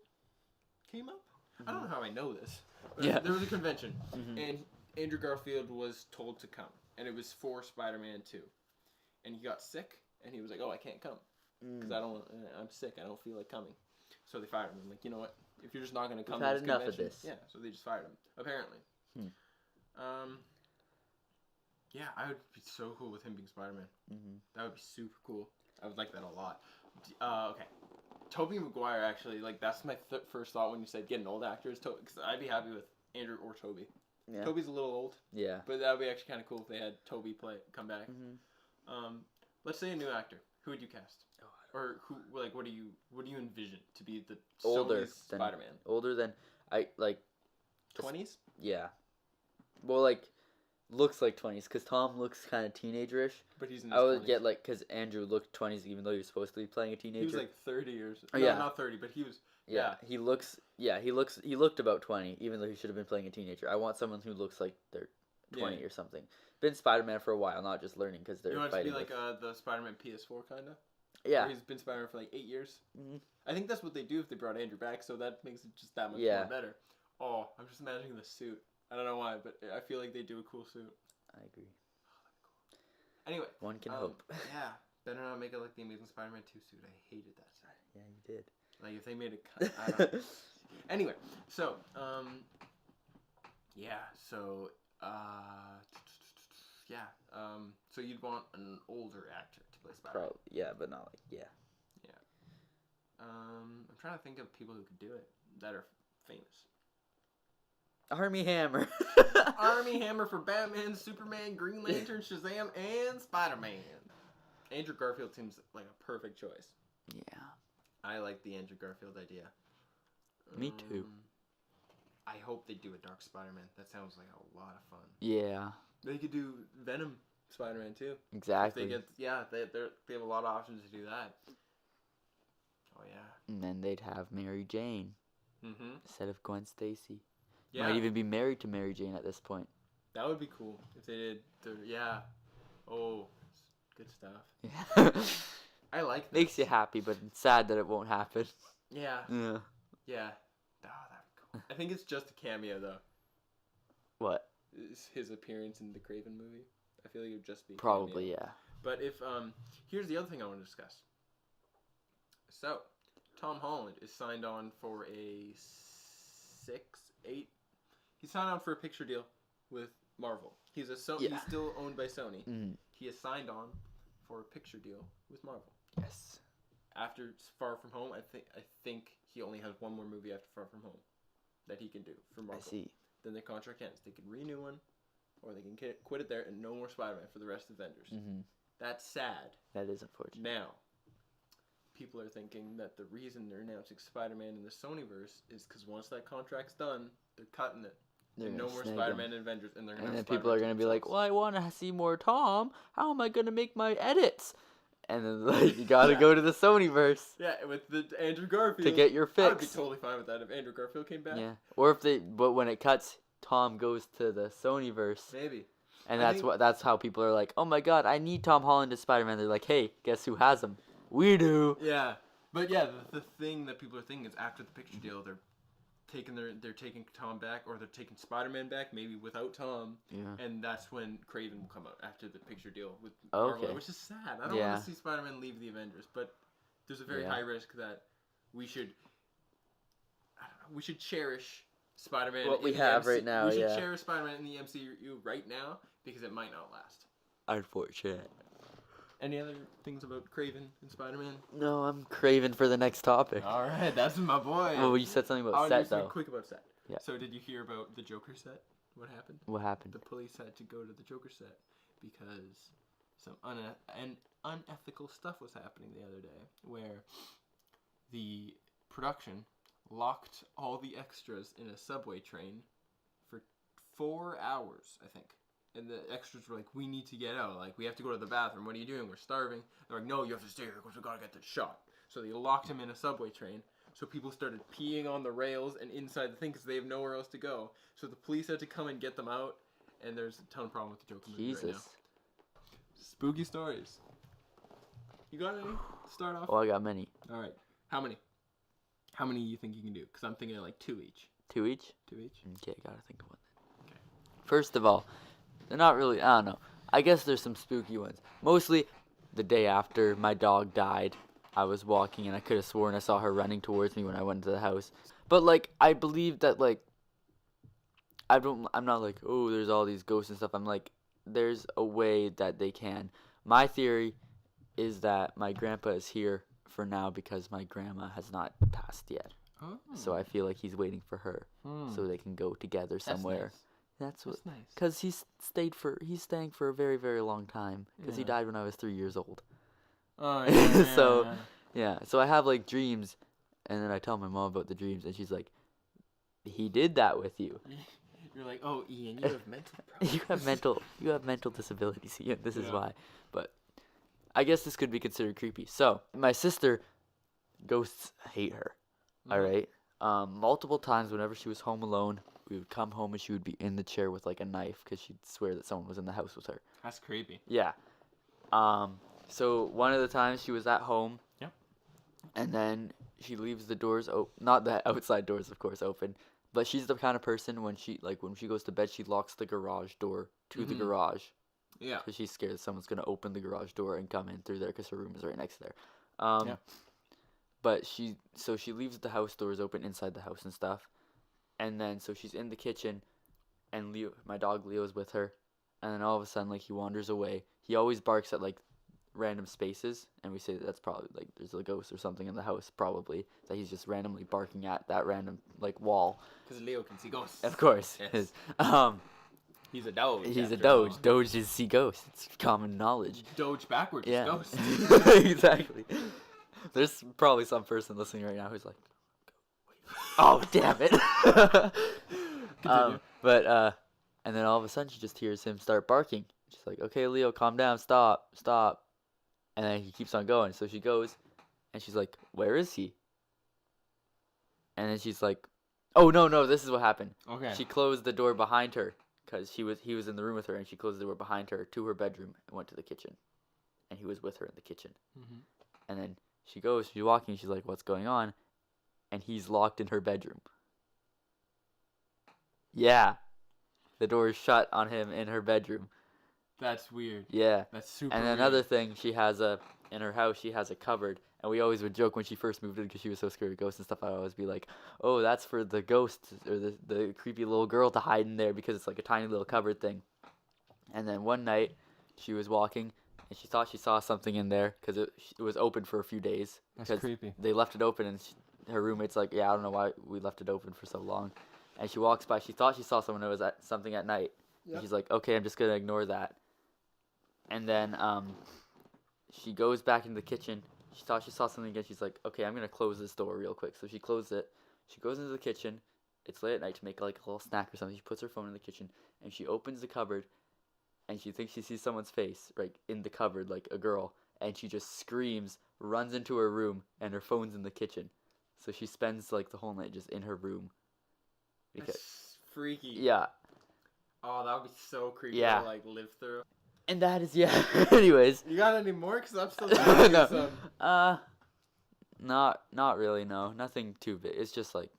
Speaker 2: came up. Mm-hmm. I don't know how I know this. But there was a convention, and Andrew Garfield was told to come. And it was for Spider-Man 2. And he got sick, and he was like, oh, I can't come. Because I'm sick, I don't feel like coming. So they fired him. I'm like, you know what? If you're just not going to come to this convention... enough of this. Yeah, so they just fired him, apparently. Yeah, I would be so cool with him being Spider-Man. Mm-hmm. That would be super cool. I would like that a lot. Okay. Tobey Maguire, actually, that's my first thought when you said get an old actor. Because I'd be happy with Andrew or Tobey. Yeah. Tobey's a little old. Yeah. But that would be actually kind of cool if they had Tobey come back. Mm-hmm. Let's say a new actor. Who would you cast? Or who? What do you envision to be the older Spider-Man?
Speaker 1: Older than
Speaker 2: 20s?
Speaker 1: Yeah. Well, looks like 20s, because Tom looks kind of teenagerish.
Speaker 2: But he's in his
Speaker 1: I would
Speaker 2: 20s.
Speaker 1: get like, because Andrew looked 20s even though he was supposed to be playing a teenager.
Speaker 2: He was like 30 years.
Speaker 1: Oh,
Speaker 2: No,
Speaker 1: yeah.
Speaker 2: not 30, but he was.
Speaker 1: Yeah, he looked about 20, even though he should have been playing a teenager. I want someone who looks like they're 20 or something. Been Spider-Man for a while, not just learning because they're
Speaker 2: You want it to
Speaker 1: fighting.
Speaker 2: be like the Spider-Man PS4 kind of?
Speaker 1: Yeah.
Speaker 2: Where he's been Spider-Man for like 8 years.
Speaker 1: Mhm.
Speaker 2: I think that's what they do if they brought Andrew back, so that makes it just that much
Speaker 1: Yeah.
Speaker 2: more better. Oh, I'm just imagining the suit. I don't know why, but I feel like they do a cool suit.
Speaker 1: I agree.
Speaker 2: Anyway.
Speaker 1: One can hope.
Speaker 2: Yeah. Better not make it like the Amazing Spider-Man 2 suit. I hated that suit.
Speaker 1: Yeah, you did.
Speaker 2: Like, if they made it... I don't know. Anyway, so, yeah, so, so you'd want an older actor to play Spider-Man.
Speaker 1: Probably, yeah, but not like, yeah.
Speaker 2: I'm trying to think of people who could do it that are famous.
Speaker 1: Army Hammer.
Speaker 2: Army Hammer for Batman, Superman, Green Lantern, Shazam, and Spider-Man. Andrew Garfield seems like a perfect choice.
Speaker 1: Yeah.
Speaker 2: I like the Andrew Garfield idea.
Speaker 1: Me too.
Speaker 2: I hope they do a Dark Spider-Man. That sounds like a lot of fun.
Speaker 1: Yeah.
Speaker 2: They could do Venom Spider-Man too.
Speaker 1: Exactly.
Speaker 2: If they have a lot of options to do that. Oh yeah.
Speaker 1: And then they'd have Mary Jane instead of Gwen Stacy.
Speaker 2: Yeah.
Speaker 1: Might even be married to Mary Jane at this point.
Speaker 2: That would be cool if they did. Yeah. Oh, good stuff.
Speaker 1: Yeah.
Speaker 2: I like this.
Speaker 1: Makes you happy, but it's sad that it won't happen.
Speaker 2: Yeah.
Speaker 1: Yeah.
Speaker 2: Yeah. Oh, that'd be cool. I think it's just a cameo though.
Speaker 1: What?
Speaker 2: His appearance in the Craven movie. I feel like it would just be a
Speaker 1: Probably,
Speaker 2: cameo.
Speaker 1: yeah.
Speaker 2: But if here's the other thing I want to discuss. So, Tom Holland is signed on for a 8. He's signed on for a picture deal with Marvel. He's He's still owned by Sony.
Speaker 1: Mm.
Speaker 2: He is signed on for a picture deal with Marvel.
Speaker 1: Yes.
Speaker 2: After Far From Home, I think he only has one more movie after Far From Home that he can do for Marvel.
Speaker 1: I see.
Speaker 2: Then the contract ends. They can renew one, or they can quit it there and no more Spider-Man for the rest of Avengers.
Speaker 1: Mm-hmm.
Speaker 2: That's sad.
Speaker 1: That is unfortunate.
Speaker 2: Now, people are thinking that the reason they're announcing Spider-Man in the Sonyverse is because once that contract's done, they're cutting it. No more Spider-Man and Avengers, and they're gonna.
Speaker 1: And then
Speaker 2: have
Speaker 1: people are
Speaker 2: Spider-Man
Speaker 1: gonna be like,
Speaker 2: themselves.
Speaker 1: "Well, I want to see more Tom. How am I gonna make my edits?" And then like, you gotta go to the Sonyverse.
Speaker 2: Yeah, with the Andrew Garfield
Speaker 1: to get your fix.
Speaker 2: I'd be totally fine with that if Andrew Garfield came back.
Speaker 1: Yeah. Or if but when it cuts, Tom goes to the Sonyverse.
Speaker 2: Maybe.
Speaker 1: And that's how people are like, "Oh my God, I need Tom Holland as Spider-Man." They're like, "Hey, guess who has him? We do."
Speaker 2: Yeah, but yeah, the thing that people are thinking is after the picture deal, they're taking Tom back, or they're taking Spider-Man back, maybe without Tom.
Speaker 1: Yeah.
Speaker 2: And that's when Craven will come out after the picture deal with
Speaker 1: Okay.
Speaker 2: Marvel, which is sad. I don't want to see Spider-Man leave the Avengers, but there's a very high risk that we should cherish Spider-Man.
Speaker 1: What we have right now,
Speaker 2: We should cherish Spider-Man in the MCU right now because it might not last.
Speaker 1: Unfortunate.
Speaker 2: Any other things about Craven and Spider-Man?
Speaker 1: No, I'm craving for the next topic.
Speaker 2: All right, that's my boy.
Speaker 1: Oh, you said something about
Speaker 2: I'll
Speaker 1: set
Speaker 2: do something
Speaker 1: though.
Speaker 2: quick about set.
Speaker 1: Yeah.
Speaker 2: So did you hear about the Joker set? What happened?
Speaker 1: What happened?
Speaker 2: The police had to go to the Joker set because some unethical stuff was happening the other day, where the production locked all the extras in a subway train for 4 hours, I think. And the extras were like, "We need to get out. Like, we have to go to the bathroom. What are you doing? We're starving." They're like, "No, you have to stay here because we gotta get this shot." So they locked him in a subway train. So people started peeing on the rails and inside the thing because they have nowhere else to go. So the police had to come and get them out. And there's a ton of problem with the Joker movie right now.
Speaker 1: Jesus.
Speaker 2: Spooky stories. You got any to start off?
Speaker 1: Oh, I got many.
Speaker 2: All right. How many? How many you think you can do? Because I'm thinking like 2 each.
Speaker 1: 2 each?
Speaker 2: 2 each?
Speaker 1: Okay, gotta think of one then.
Speaker 2: Okay.
Speaker 1: First of all, they're not really, I don't know. I guess there's some spooky ones. Mostly the day after my dog died, I was walking and I could have sworn I saw her running towards me when I went into the house. But like, I believe that like, I'm not like, oh, there's all these ghosts and stuff. I'm like, there's a way that they can. My theory is that my grandpa is here for now because my grandma has not passed yet.
Speaker 2: Oh.
Speaker 1: So I feel like he's waiting for her so they can go together somewhere. That's
Speaker 2: nice. That's nice.
Speaker 1: Because he's staying for a very, very long time. Because he died when I was 3 years old.
Speaker 2: Oh, yeah.
Speaker 1: So, yeah. So I have, like, dreams. And then I tell my mom about the dreams. And she's like, he did that with you.
Speaker 2: You're like, oh, Ian, you have mental problems.
Speaker 1: you have mental disabilities, Ian. This is
Speaker 2: Yeah.
Speaker 1: why. But I guess this could be considered creepy. So my sister, ghosts hate her. All right. Multiple times whenever she was home alone, we would come home and she would be in the chair with like a knife because she'd swear that someone was in the house with her.
Speaker 2: That's creepy.
Speaker 1: Yeah. So one of the times she was at home.
Speaker 2: Yep.
Speaker 1: And then she leaves the doors open, not the outside doors, of course, open. But she's the kind of person when she goes to bed, she locks the garage door to the garage.
Speaker 2: Yeah.
Speaker 1: Because she's scared someone's gonna open the garage door and come in through there because her room is right next to there.
Speaker 2: Yeah.
Speaker 1: But she leaves the house doors open inside the house and stuff, and then so she's in the kitchen, and Leo, my dog Leo's with her, and then all of a sudden like he wanders away. He always barks at like random spaces, and we say that's probably like there's a ghost or something in the house, probably that he's just randomly barking at that random like wall.
Speaker 2: Because Leo can see ghosts.
Speaker 1: Of course.
Speaker 2: Yes. He's a doge.
Speaker 1: He's a doge. Doges see ghosts. It's common knowledge.
Speaker 2: Doge backwards is ghost.
Speaker 1: Exactly. There's probably some person listening right now who's like, "Oh, damn it!" And then all of a sudden she just hears him start barking. She's like, "Okay, Leo, calm down. Stop. And then he keeps on going. So she goes, and she's like, "Where is he?" And then she's like, "Oh no! This is what happened."
Speaker 2: Okay.
Speaker 1: She closed the door behind her because he was in the room with her, and she closed the door behind her to her bedroom and went to the kitchen, and he was with her in the kitchen. And then she's walking, she's like, "What's going on?" And he's locked in her bedroom. Yeah. The door is shut on him in her bedroom.
Speaker 2: That's weird.
Speaker 1: Yeah.
Speaker 2: That's super
Speaker 1: And
Speaker 2: weird.
Speaker 1: another thing, in her house, she has a cupboard. And we always would joke when she first moved in because she was so scared of ghosts and stuff. I'd always be like, "Oh, that's for the ghost or the creepy little girl to hide in there because it's like a tiny little cupboard thing." And then one night, she was walking and she thought she saw something in there because it was open for a few days.
Speaker 2: That's creepy.
Speaker 1: They left it open, and her roommate's like, "Yeah, I don't know why we left it open for so long." And she walks by. She thought she saw something that was something at night. Yep. And she's like, "Okay, I'm just gonna ignore that." And then she goes back into the kitchen. She thought she saw something again. She's like, "Okay, I'm gonna close this door real quick." So she closed it. She goes into the kitchen. It's late at night to make like a little snack or something. She puts her phone in the kitchen and she opens the cupboard, and she thinks she sees someone's face right in the cupboard, like a girl. And she just screams, runs into her room, and her phone's in the kitchen. So she spends like the whole night just in her room.
Speaker 2: That's freaky.
Speaker 1: Yeah.
Speaker 2: Oh, that would be so creepy
Speaker 1: to
Speaker 2: like live through.
Speaker 1: And that is Anyways.
Speaker 2: You got any more? Cause I'm still thinking of some.
Speaker 1: Not really. No, nothing too big. It's just like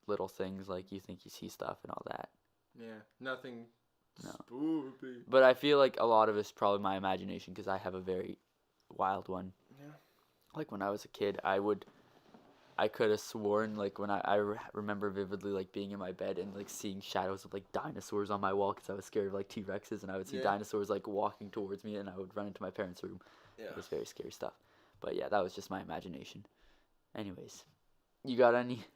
Speaker 1: little things like you think you see stuff and all that.
Speaker 2: Yeah, nothing.
Speaker 1: No.
Speaker 2: Spoopy.
Speaker 1: But I feel like a lot of it's probably my imagination because I have a very wild one.
Speaker 2: Yeah.
Speaker 1: Like when I was a kid, I could have sworn like when I remember vividly like being in my bed and like seeing shadows of like dinosaurs on my wall because I was scared of like T-Rexes, and I would see dinosaurs like walking towards me, and I would run into my parents' room. Yeah. It was very scary stuff. But yeah, that was just my imagination. Anyways, you got any?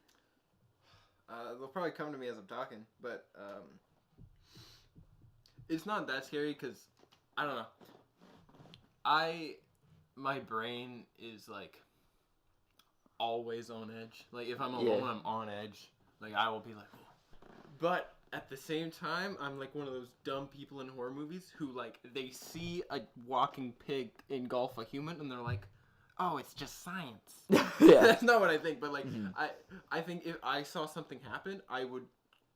Speaker 2: They'll probably come to me as I'm talking, but it's not that scary because I don't know. My brain is like always on edge. Like if I'm alone, I'm on edge. Like I will be like, oh. But at the same time, I'm like one of those dumb people in horror movies who like they see a walking pig engulf a human and they're like, oh, it's just science.
Speaker 1: Yeah.
Speaker 2: That's not what I think, but like I think if I saw something happen, I would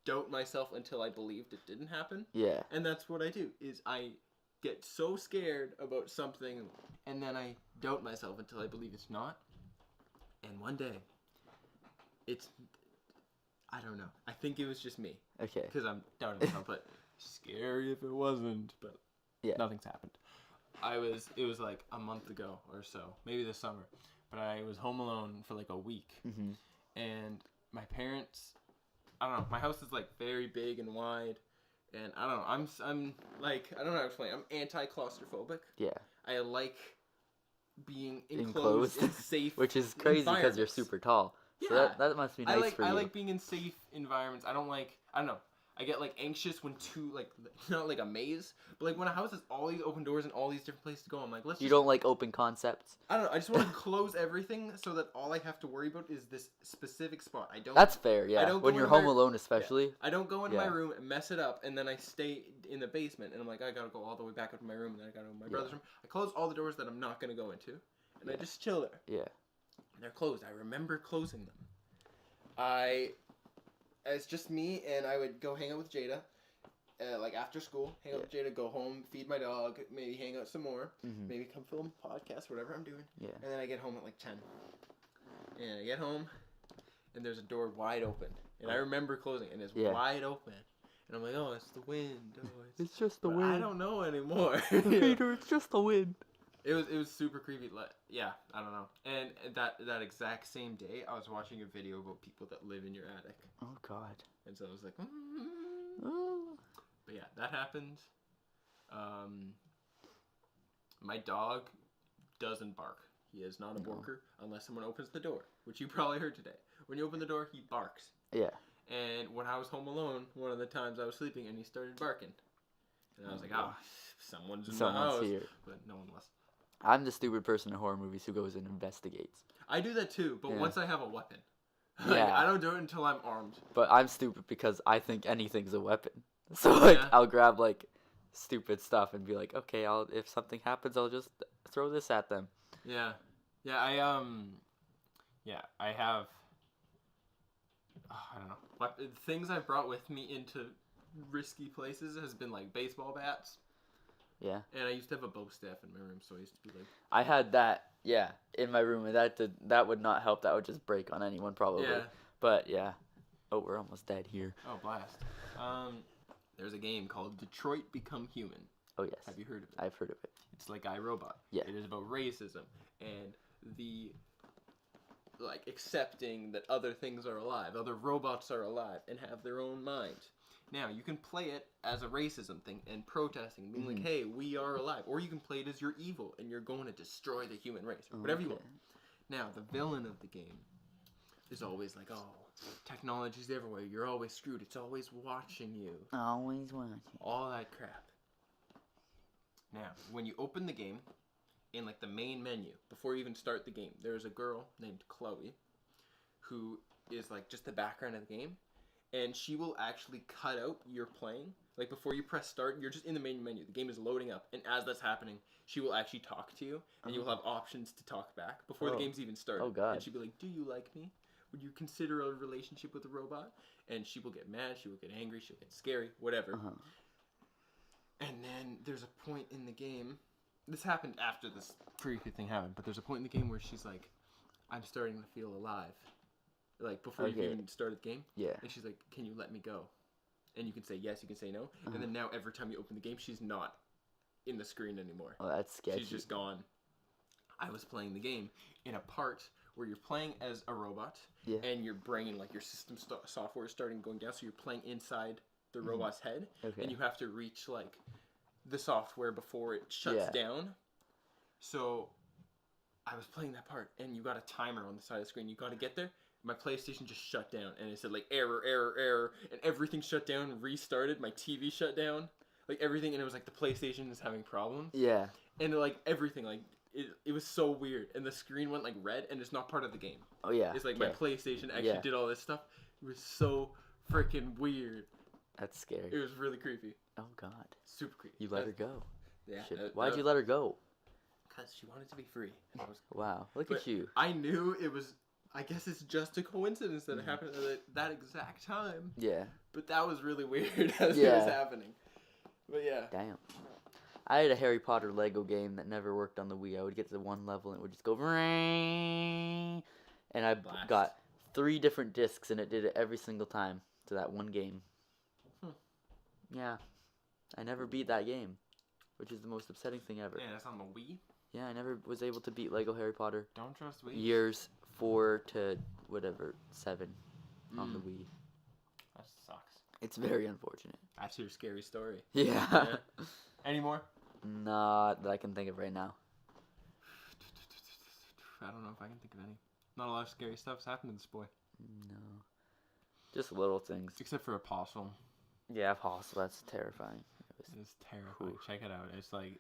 Speaker 2: doubt myself until I believed it didn't happen.
Speaker 1: Yeah.
Speaker 2: And that's what I do, is I get so scared about something and then I doubt myself until I believe it's not. And one day, I don't know. I think it was just me.
Speaker 1: Okay.
Speaker 2: Because I'm doubting myself, but scary if it wasn't. But nothing's happened. It was like a month ago or so, maybe this summer. But I was home alone for like a week. Mm-hmm. And my parents, I don't know, my house is like very big and wide. And I don't know, I'm like, I don't know how to explain. I'm anti-claustrophobic.
Speaker 1: Yeah.
Speaker 2: I like being enclosed and safe,
Speaker 1: which is crazy because you're super tall. So that must be nice for you.
Speaker 2: I like being in safe environments. I don't know. I get like anxious when not like a maze, but like when a house has all these open doors and all these different places to go. I'm like,
Speaker 1: You don't like open concepts?
Speaker 2: I don't know. I just want to close everything so that all I have to worry about is this specific spot. I don't.
Speaker 1: That's fair, yeah.
Speaker 2: I don't
Speaker 1: When
Speaker 2: go
Speaker 1: you're
Speaker 2: into
Speaker 1: home
Speaker 2: my-
Speaker 1: alone, especially.
Speaker 2: Yeah. I don't go into my
Speaker 1: Yeah.
Speaker 2: room and mess it up, and then I stay in the basement, and I'm like, I gotta go all the way back up to my room, and then I gotta go to my brother's room. I close all the doors that I'm not gonna go into, and I just chill there.
Speaker 1: Yeah.
Speaker 2: And they're closed. I remember closing them. It's just me, and I would go hang out with Jada. Like after school, hang out with Jada, go home, feed my dog, maybe hang out some more, maybe come film a podcast, whatever I'm doing.
Speaker 1: Yeah.
Speaker 2: And then I get home at like 10. And I get home, and there's a door wide open. And I remember closing it, and it's wide open. And I'm like, oh, it's the wind. Oh,
Speaker 1: It's just the
Speaker 2: but
Speaker 1: wind.
Speaker 2: I don't know anymore.
Speaker 1: Peter, it's just the wind.
Speaker 2: It was super creepy. Yeah, I don't know. And that exact same day, I was watching a video about people that live in your attic.
Speaker 1: Oh, God.
Speaker 2: And so I was like,
Speaker 1: Oh.
Speaker 2: But yeah, that happened. My dog doesn't bark. He is not a barker unless someone opens the door, which you probably heard today. When you open the door, he barks.
Speaker 1: Yeah.
Speaker 2: And when I was home alone, one of the times I was sleeping, and he started barking. And I was like, someone's in the house.
Speaker 1: Here.
Speaker 2: But no one was.
Speaker 1: I'm the stupid person in horror movies who goes and investigates.
Speaker 2: I do that too, but once I have a weapon.
Speaker 1: Yeah.
Speaker 2: I don't do it until I'm armed.
Speaker 1: But I'm stupid because I think anything's a weapon. So, like, I'll grab, like, stupid stuff and be like, okay, if something happens, I'll just throw this at them.
Speaker 2: Yeah. Yeah, I have, I don't know. Things I've brought with me into risky places has been, like, baseball bats.
Speaker 1: Yeah.
Speaker 2: And I used to have a bow staff in my room, so I used to be like...
Speaker 1: I had that, in my room, and that would not help. That would just break on anyone, probably.
Speaker 2: Yeah.
Speaker 1: But, yeah. Oh, we're almost dead here.
Speaker 2: Oh, blast. There's a game called Detroit Become Human.
Speaker 1: Oh, yes.
Speaker 2: Have you heard of it?
Speaker 1: I've heard of it.
Speaker 2: It's like iRobot.
Speaker 1: Yeah.
Speaker 2: It is about racism and the, like, accepting that other things are alive, other robots are alive and have their own mind. Now, you can play it as a racism thing and protesting, being like, hey, we are alive. Or you can play it as you're evil and you're going to destroy the human race, or whatever you want. Now, the villain of the game is always like, oh, technology's everywhere. You're always screwed. It's always watching you.
Speaker 1: Always watching.
Speaker 2: All that crap. Now, when you open the game, in like the main menu, before you even start the game, there's a girl named Chloe who is like just the background of the game, and she will actually cut out your playing. Like before you press start, you're just in the main menu. The game is loading up, and as that's happening, she will actually talk to you, and you'll have options to talk back before the game's even started.
Speaker 1: Oh, God.
Speaker 2: And she'll be like, do you like me? Would you consider a relationship with a robot? And she will get mad, she will get angry, she'll get scary, whatever. And then there's a point in the game, this happened after this creepy thing happened, but there's a point in the game where she's like, I'm starting to feel alive. Like, before you even started the game.
Speaker 1: Yeah.
Speaker 2: And she's like, can you let me go? And you can say yes, you can say no. And then now every time you open the game, she's not in the screen anymore.
Speaker 1: Oh, that's sketchy.
Speaker 2: She's just gone. I was playing the game in a part where you're playing as a robot, and your brain, like your system software is starting going down, so you're playing inside the robot's head, and you have to reach like the software before it shuts down. So I was playing that part, and you got a timer on the side of the screen. You got to get there. My PlayStation just shut down, and it said like error, error, error, and everything shut down, restarted. My TV shut down, like everything, and it was like the PlayStation is having problems.
Speaker 1: Yeah.
Speaker 2: And like everything, like it was so weird, and the screen went like red, and it's not part of the game.
Speaker 1: Oh yeah.
Speaker 2: It's like my PlayStation actually did all this stuff. It was so freaking weird.
Speaker 1: That's scary.
Speaker 2: It was really creepy.
Speaker 1: Oh God.
Speaker 2: Super creepy.
Speaker 1: You let her go.
Speaker 2: Yeah.
Speaker 1: Why'd you let her go?
Speaker 2: Because she wanted to be free. And
Speaker 1: Wow. Look at you.
Speaker 2: I knew it was. I guess it's just a coincidence that it happened at that exact time.
Speaker 1: Yeah.
Speaker 2: But that was really weird as it was happening. But yeah.
Speaker 1: Damn. I had a Harry Potter Lego game that never worked on the Wii. I would get to one level and it would just go ring, and I got 3 different discs and it did it every single time to that one game. Yeah. I never beat that game, which is the most upsetting thing ever.
Speaker 2: Yeah, that's on the Wii?
Speaker 1: Yeah, I never was able to beat Lego Harry Potter.
Speaker 2: Don't trust Wii.
Speaker 1: Years 4 to whatever 7 on the Wii.
Speaker 2: That sucks.
Speaker 1: It's very unfortunate.
Speaker 2: That's your scary story.
Speaker 1: Yeah.
Speaker 2: Any more?
Speaker 1: Not that I can think of right now.
Speaker 2: I don't know if I can think of any. Not a lot of scary stuff's happened to this boy.
Speaker 1: No. Just little things.
Speaker 2: Except for Apostle.
Speaker 1: Yeah, hostel. That's terrifying.
Speaker 2: It's terrifying.
Speaker 1: Oof.
Speaker 2: Check it out. It's like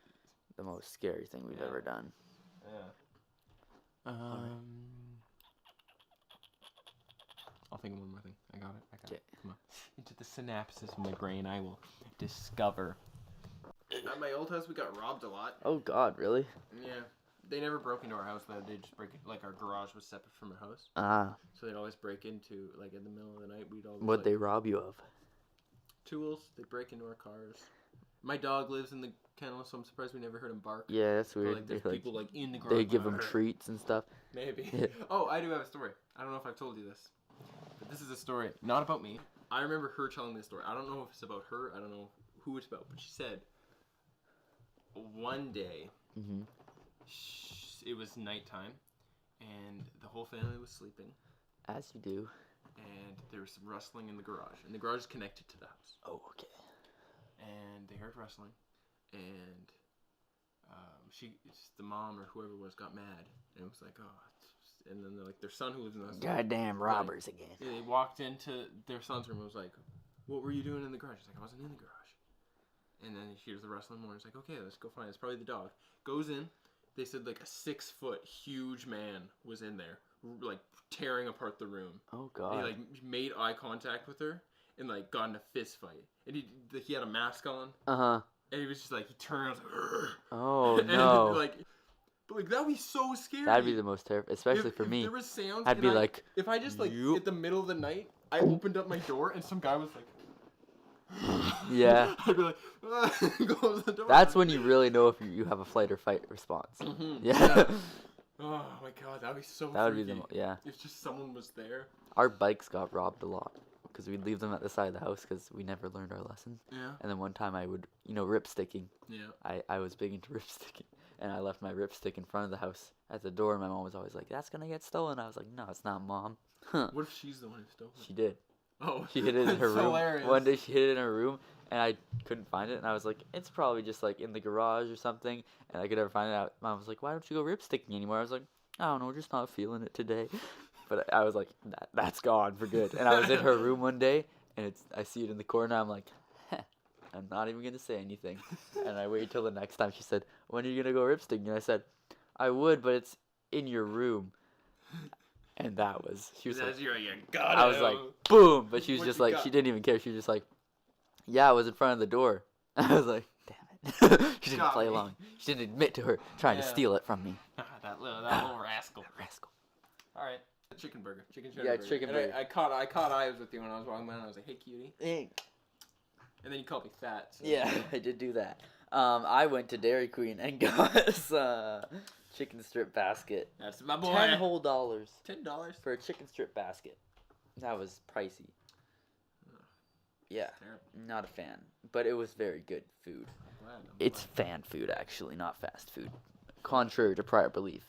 Speaker 1: The most scary thing we've ever done.
Speaker 2: yeah. I'll think of one more thing. I got it.
Speaker 1: Okay.
Speaker 2: Come on. Into the synapses of my brain, I will discover. At my old house, we got robbed a lot.
Speaker 1: Oh God, really?
Speaker 2: Yeah. They never broke into our house, though. They just break it. Like, our garage was separate from our house.
Speaker 1: Ah.
Speaker 2: So they'd always break into, like, in the middle of the night, we'd always...
Speaker 1: What'd they rob you of?
Speaker 2: Tools. They'd break into our cars. My dog lives in the kennel, so I'm surprised we never heard him bark.
Speaker 1: Yeah, that's
Speaker 2: But,
Speaker 1: weird.
Speaker 2: like, there's people, like, in the garage.
Speaker 1: They give them treats and stuff.
Speaker 2: Maybe. Oh, I do have a story. I don't know if I've told you this. But this is a story, not about me. I remember her telling me the story. I don't know if it's about her. I don't know who it's about. But she said, one day, it was nighttime, and the whole family was sleeping.
Speaker 1: As you do.
Speaker 2: And there was some rustling in the garage. And the garage is connected to the house.
Speaker 1: Oh, okay.
Speaker 2: And they heard rustling. And the mom or whoever it was got mad. And it was like, oh. And then like their son who lives in the house.
Speaker 1: Goddamn robbers again.
Speaker 2: Yeah, they walked into their son's room and was like, what were you doing in the garage? He's like, I wasn't in the garage. And then he hears the rustling more. He's like, okay, let's go find it. It's probably the dog. Goes in. They said like a 6-foot huge man was in there, like tearing apart the room.
Speaker 1: Oh God.
Speaker 2: And he like made eye contact with her and like got in a fist fight. And he had a mask on. And he was just like, he turned and was like,
Speaker 1: oh
Speaker 2: and
Speaker 1: no.
Speaker 2: But like that would be so scary.
Speaker 1: That'd be the most terrifying, especially for me.
Speaker 2: If there was sounds,
Speaker 1: I'd be like,
Speaker 2: if I just like at the middle of the night, I opened up my door and some guy was like.
Speaker 1: Yeah.
Speaker 2: I'd be like, close the door.
Speaker 1: That's when you really know if you have a flight or fight response. Yeah.
Speaker 2: Oh my God, that'd be so.
Speaker 1: That would
Speaker 2: freaky.
Speaker 1: be yeah.
Speaker 2: If just someone was there.
Speaker 1: Our bikes got robbed a lot because we'd leave them at the side of the house because we never learned our lesson.
Speaker 2: Yeah.
Speaker 1: And then one time I would, ripsticking.
Speaker 2: Yeah.
Speaker 1: I was big into ripsticking, and I left my ripstick in front of the house at the door. And my mom was always like, "That's gonna get stolen." I was like, "No, it's not, Mom."
Speaker 2: What if she's the one who stole it?
Speaker 1: She did.
Speaker 2: Oh,
Speaker 1: she hid it in her room.
Speaker 2: Hilarious.
Speaker 1: One day she hid it in her room, and I couldn't find it. And I was like, it's probably just like in the garage or something. And I could never find it out. Mom was like, why don't you go ripsticking anymore? I was like, I don't know, just not feeling it today. But I was like, that's gone for good. And I was in her room one day, and I see it in the corner. I'm like, I'm not even gonna say anything. And I waited till the next time. She said, when are you gonna go ripsticking? And I said, I would, but it's in your room. And she was like, I was like, boom. But she was just like, she didn't even care. She was just like, yeah, I was in front of the door. I was like, damn it. She didn't play along. She didn't admit to her trying to steal it from me.
Speaker 2: that little rascal. All right. Chicken burger. Chicken burger.
Speaker 1: Chicken burger.
Speaker 2: I caught eyes with you when I was walking by, and I was like, hey, cutie.
Speaker 1: Hey.
Speaker 2: And then you called me fat. So.
Speaker 1: Yeah, I did do that. I went to Dairy Queen and got us chicken strip basket.
Speaker 2: That's my boy.
Speaker 1: $10 whole dollars.
Speaker 2: $10
Speaker 1: for a chicken strip basket. That was pricey. Yeah, not a fan, but it was very good food. It's fan food actually, not fast food. Contrary to prior belief,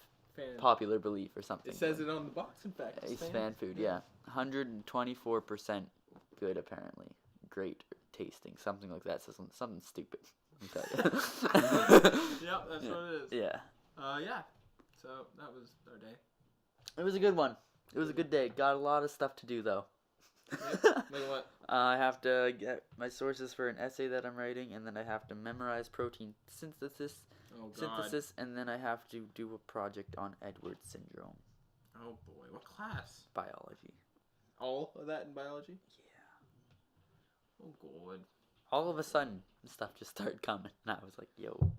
Speaker 1: popular belief or something.
Speaker 2: It says it on the box. In fact,
Speaker 1: it's fan food. Yeah, 124% good apparently. Great tasting, something like that. Something stupid.
Speaker 2: Yep, that's what it is.
Speaker 1: Yeah.
Speaker 2: Yeah. So that was our day.
Speaker 1: It was a good one. It was a good day. Got a lot of stuff to do though.
Speaker 2: Yep. Like what?
Speaker 1: I have to get my sources for an essay that I'm writing, and then I have to memorize protein synthesis, and then I have to do a project on Edwards syndrome.
Speaker 2: Oh boy, what class?
Speaker 1: Biology.
Speaker 2: All of that in biology?
Speaker 1: Yeah.
Speaker 2: Oh god.
Speaker 1: All of a sudden, stuff just started coming, and I was like, "Yo,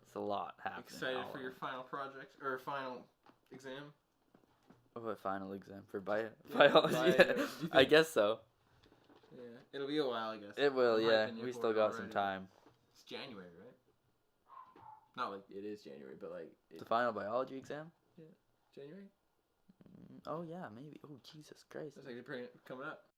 Speaker 1: it's a lot happening."
Speaker 2: Excited for your final project or final exam?
Speaker 1: What final exam for biology? Yeah, I guess so.
Speaker 2: Yeah, it'll be a while, I guess.
Speaker 1: It will, yeah. We still got some time.
Speaker 2: It's January, right? Not like it is January, but like...
Speaker 1: The final biology exam?
Speaker 2: Yeah. January?
Speaker 1: Oh, yeah, maybe. Oh, Jesus Christ.
Speaker 2: That's like coming up.